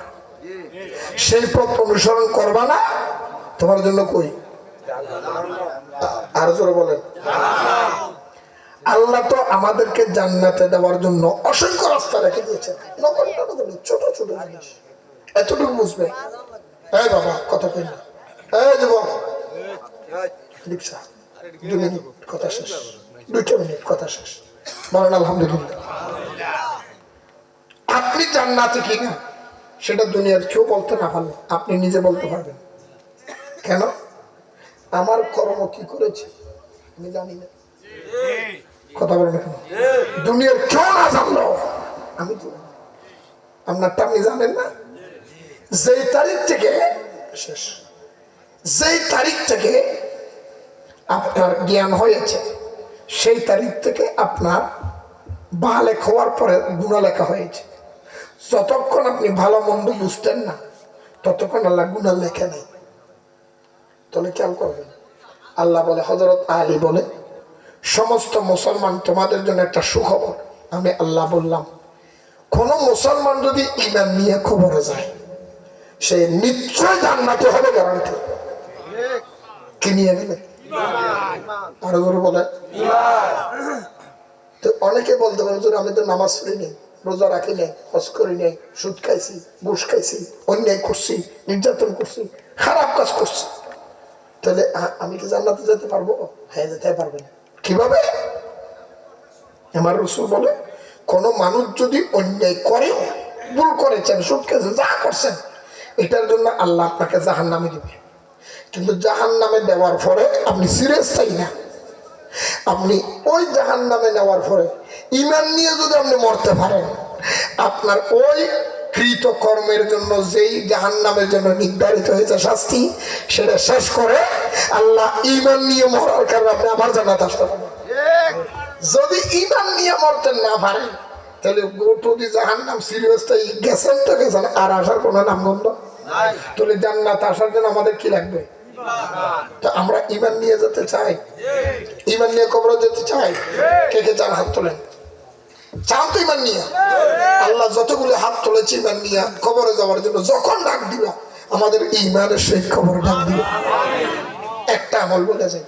সেই পথ অনুসরণ করবা না, তোমার জন্য কই আর জোরে বলেন। আল্লাহ তো আমাদেরকে জান্নাতে দেওয়ার জন্য অসংখ্য রাস্তা রেখে দিয়েছেন, ছোট ছোট জিনিস। এতটুকু বুঝবে। এই বাবা কথা কই না, এই যুবক রিকশা 2 মিনিট কথা শেষ, 2 মিনিট কথা শেষ। বলেন আলহামদুলিল্লাহ। আপনি জান্নাতে কিনা সেটা দুনিয়ার কেউ বলতে না পারলে আপনি নিজে বলতে পারবেন। কেন? আমার কর্ম কি করেছে আমি জানি না। কথা বলেন কেন? দুনিয়ার কেউ না জানলো আমি তো আপনারটা আপনি জানেন না। যেই তারিখ থেকে শেষ, যেই তারিখ থেকে আপনার জ্ঞান হয়েছে সেই তারিখ থেকে আপনার বালেক হওয়ার পরে গুণা লেখা হয়েছে। যতক্ষণ আপনি ভালো মন্দ বুঝতেন না ততক্ষণ আল্লাহ গুণা লেখে নাই। তাহলে খেয়াল করবেন, আল্লাহ বলে, হযরত আলী বলে, সমস্ত মুসলমান তোমাদের জন্য একটা সুখবর। আমি আল্লাহ বললাম কোন মুসলমান যদি ঈমান নিয়ে খবরে যায় সে নিশ্চয় জান্নাতে হবে, গ্যারান্টি। কি নিয়ে গেলে? আরো জোরে বলে। তো অনেকে বলতে পারে আমি তো নামাজ পড়ি নেই, রোজা রাখি নাই, হজ করি নাই, সুদ খাইছি, ঘুষ খাইছি, অন্যায় করছি, নির্যাতন করছি, খারাপ কাজ করছি, তাহলে আমি কি জান্নাতে যেতে পারবো? হ্যাঁ, যেতে পারবেন। কিভাবে? আমার রাসূল বলে কোন মানুষ যদি অন্যায় করেও, ভুল করেছেন, সুদ খেয়েছেন, যা করছেন, এটার জন্য আল্লাহ আপনাকে জাহান্নামে দিবে। কিন্তু জাহান্নামে দেওয়ার পরে আপনি সিরিয়াস চাই না, আপনি ওই জাহান্নামে নেওয়ার পরে ঈমান নিয়ে যদি আপনি মরতে পারেন, আপনার ওই কৃত কর্মের জন্য যেই জাহান্নামের জন্য নির্ধারিত হয়েছে শাস্তি, সেটা শেষ করে আল্লাহ ঈমান নিয়ে মরার কারণে আপনি আমার জান্নাত আসতে পারবেন। যদি ঈমান নিয়ে মরতে না পারেন, তাহলে গোটু দি জাহান্নাম সিরিয়াসটাই গেছেন তো গেছেন, আর আসার কোনো নামগন্ধ নাই। তাহলে জান্নাত আসার জন্য আমাদের কি লাগবে? তো আমরা ঈমান নিয়ে যেতে চাই, ঈমান নিয়ে কবরে যেতে চাই। কে কে চান হাত তোলেন? চান তো ঈমান নিয়ে? আল্লাহ যতগুলো হাত তুলেছে ঈমান নিয়ে কবরে যাওয়ার জন্য, যখন ডাক দিবা আমাদের ঈমানের সহিত কবরে ডাক দিবা। একটা আমল বলে যাই,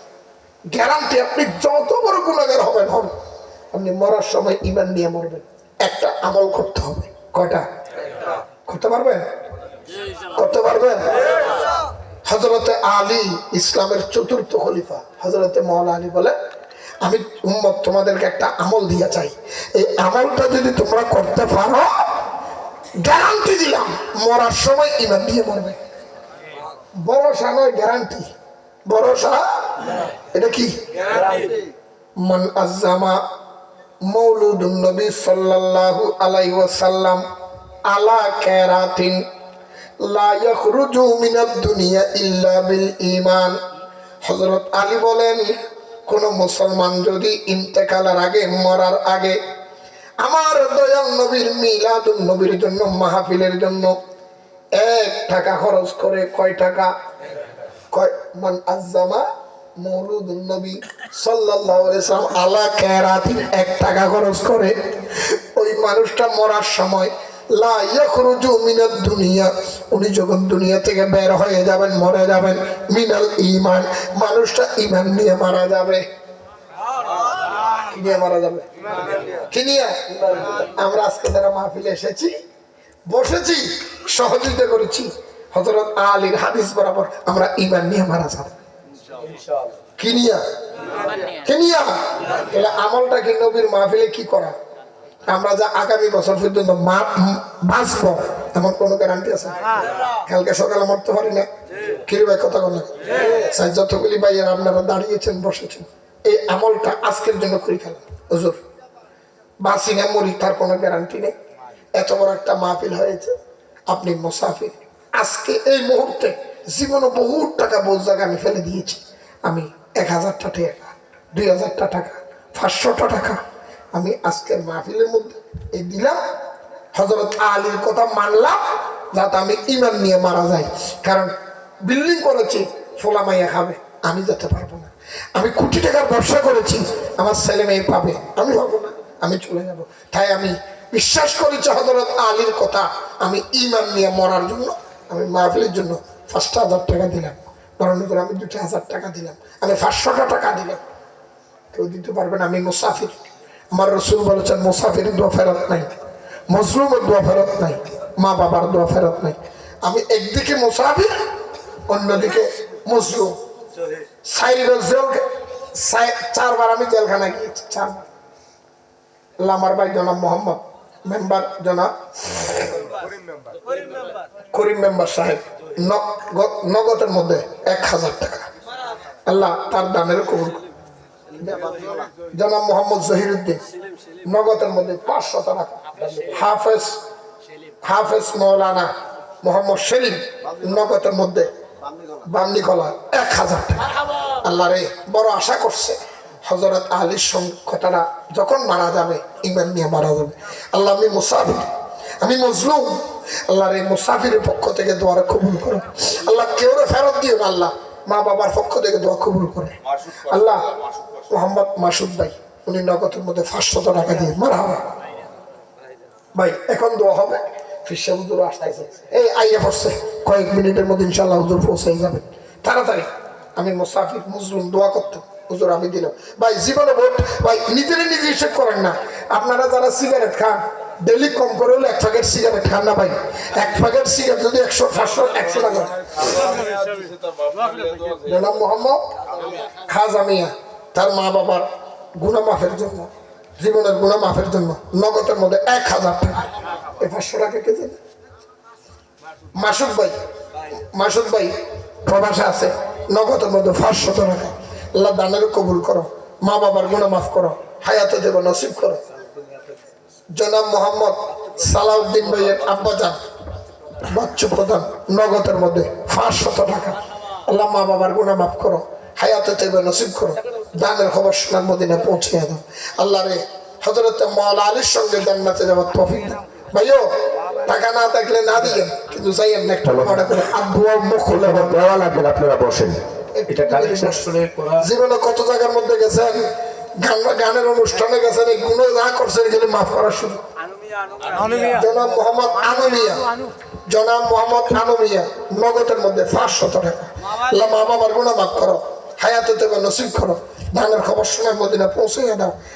গ্যারান্টি আপনি যত বড় গুনাহগার হবেন হন, আপনি মরার সময় ঈমান নিয়ে মরবেন। একটা আমল করতে হবে। কয়টা করতে পারবেন? করতে পারবেন? হযরতে আলী, ইসলামের চতুর্থ খলিফা হযরতে মাওলানা আলী বলে, আমি উম্মত তোমাদেরকে একটা আমল দিয়া চাই, এই আমলটা যদি তোমরা করতে পারো, গ্যারান্টি দিলাম মরার সময় ঈমান দিয়ে মরবে। ভরসা নয়, গ্যারান্টি। ভরসা এটা কি? মান আযজামা মাওলুদুন নবী সাল্লাল্লাহু আলাইহি ওয়াসাল্লাম আলা কারাতিন লা ইয়াখরুজু মিনাদ দুনিয়া ইল্লা বিল ঈমান। হযরত আলী বলেন, কোন মুসলমান যদি ইন্তেকালের আগে, মরার আগে আমার দয়াল নবীর মিলাদুন নবীর জন্য, মাহফিলের জন্য 1 টাকা খরচ করে, কয় টাকা? মান আযজামা মাওলুদুন নবী সাল্লাল্লাহু আলাইহি ওয়াসাল্লাম আলা কারাতিন 1 টাকা খরচ করে, ওই মানুষটা মরার সময় লা ইয়াখরুজু মিনাদ দুনিয়া, উনি যখন দুনিয়া থেকে বের হয়ে যাবেন, মরে যাবেন, মিনাল ঈমান, মানুষটা ঈমান নিয়ে মারা যাবে। কি নিয়ে মারা যাবে? কি নিয়ে? আমরা আজকে যারা মাহফিলে এসেছি, বসেছি, সহযোগিতা করেছি, হযরত আলীর হাদিস বরাবর আমরা ঈমান নিয়ে মারা যাব। ইনশাআল্লাহ। কি নিয়ে? কি নিয়ে? এলা আমলটা কি নবীর মাহফিলে কি করা? আমরা যা আগামী বছর পর্যন্ত বাঁচবো এমন কোনো গ্যারান্টি আছে? কালকে সকালে মরতে পারি না। কিরে ভাই কথা বলেন? যতগুলি ভাইয়ের আপনারা দাঁড়িয়েছেন, বসেছেন, এই আমলটা আজকের জন্য করে ফেলেন। হুজুর বাঁচি না মরি তার কোনো গ্যারান্টি নেই। এত বড় একটা মাহফিল হয়েছে, আপনি মুসাফির। আজকে এই মুহূর্তে জীবনে বহু টাকা বোঝ জায়গা আমি ফেলে দিয়েছি। আমি 1000 টাকা, 2000 টাকা, 500 টাকা আমি আজকের মাহফিলের মধ্যে এই দিলাম। হযরত আলীর কথা মানলাম, যাতে আমি ঈমান নিয়ে মারা যাই। কারণ বিল্ডিং করেছি, ফোলা মাইয়া খাবে, আমি যেতে পারবো না। আমি কোটি টাকার ব্যবসা করেছি, আমার ছেলে মেয়ে পাবে, আমি হবো না, আমি চলে যাব। তাই আমি বিশ্বাস করেছি হযরত আলীর কথা। আমি ঈমান নিয়ে মরার জন্য আমি মাহফিলের জন্য 5000 টাকা দিলাম, বরং আমি 2000 টাকা দিলাম, আমি 500 টাকা দিলাম। কেউ দিতে পারবে না। আমি মুসাফির। আমার রাসূল বলেছেন, মুসাফিরের দোয়া ফেরত নাই, মজলুমের দোয়া ফেরত নাই, মা বাবার দোয়া ফেরত নাই। আমি একদিকে মুসাফির, অন্যদিকে মজলুম। 4বার আমি জেলখানায় গিয়েছি, 4বার। আমার ভাই জনাব মোহাম্মদ মেম্বার, জনাব করিম মেম্বার সাহেব নগদের মধ্যে 1000 টাকা, আল্লাহ তার দানের কবুল। জনাব মোহাম্মদ জহিরুদ্দিন নগদের মধ্যে 500 টাকা। হাফেজ মৌলানা মোহাম্মদ সেলিম নগদের মধ্যে বামনিকলা 1000 টাকা। আল্লাহ রে, বড় আশা করছে হযরত আলীর কথাটা যখন মারা যাবে, ঈমান নিয়ে মারা যাবে। আল্লাহ আমি মুসাফির, আমি মজলুম, আল্লাহ রে মুসাফিরের পক্ষ থেকে দোয়া কবুল করো। আল্লাহ কেউ ফেরত দিও না, আল্লাহ মা বাবার পক্ষ থেকে দোয়া কবুল করে। আল্লাহ মোহাম্মদ মাসুদ ভাই, উনি নগদের মধ্যে 500 টাকা দিয়ে মারা হবে। ভাই এখন দোয়া হবে, ফিরসা হুজুর আসতেছে, এই আইয়া পড়ছে, কয়েক মিনিটের মধ্যে ইনশাআল্লাহ হুজুর পৌঁছে যাবে। তাড়াতাড়ি আমি মুসাফির মজলুম দোয়া করতাম, হুজুর আমি দিলাম। ভাই জীবনে ভোট, ভাই নিজেরা নিজে হিসেব করেন না। আপনারা যারা সিগারেট খান, ডেলি কম করে হলে 1 প্যাকেট সিগারেট খান না ভাই। 1 প্যাকেট সিগারেট যদি 100, 500, 100 টাকা। জনাব মোহাম্মদ খাজা মিয়া তার মা বাবার গুনাহ মাফের জন্য, জীবনের গুনাহ মাফের জন্য নগদের মধ্যে 1000 টাকা। এই 500 টাকা কে দেবে? মাসুদ ভাই প্রবাসে আছে, নগদের মধ্যে 500 টাকা। আল্লাহ দানের কবুল করো। মা বাবার গুনাহ মাফ করো, হায়াতে দেব নসিব করো। জনাব মোহাম্মদ সালাউদ্দিন ভাইয়ের আব্বাজান বাচ্চু প্রধান নগদের মধ্যে 500 টাকা। আল্লাহ মা বাবার গুনাহ মাফ করো, হায়াতে দেব নসিব করো, দানের খবর সোনার মদিনা পৌঁছে দাও। আল্লাহ রে হযরত মাওলানা আলীর সঙ্গে জান্নাতে যাওয়ার তৌফিক দাও। ভাইও টাকা না থাকলে না দিয়েন, কিন্তু যাইয়েন না একটা মনে করে আব্বু আম্মু খুলে দেওয়া লাগবে না, আপনারা বসেন। এটা কালেকশন করে করা। জীবনে কত জায়গার মধ্যে গেছেন, গানের অনুষ্ঠানে গেছেন, এই গুণ যা করছেন এগুলো মাফ করা শুরু। জনাব মোহাম্মদ আনুমিয়া, জনাব মোহাম্মদ আনুমিয়া নগদের মধ্যে 500 টাকা। আল্লাহ মা বাবার গুনাহ মাফ করো, হায়াতে দেবে নসিব করো, ধানের খবর সোনার মদিনা পৌঁছে দাও।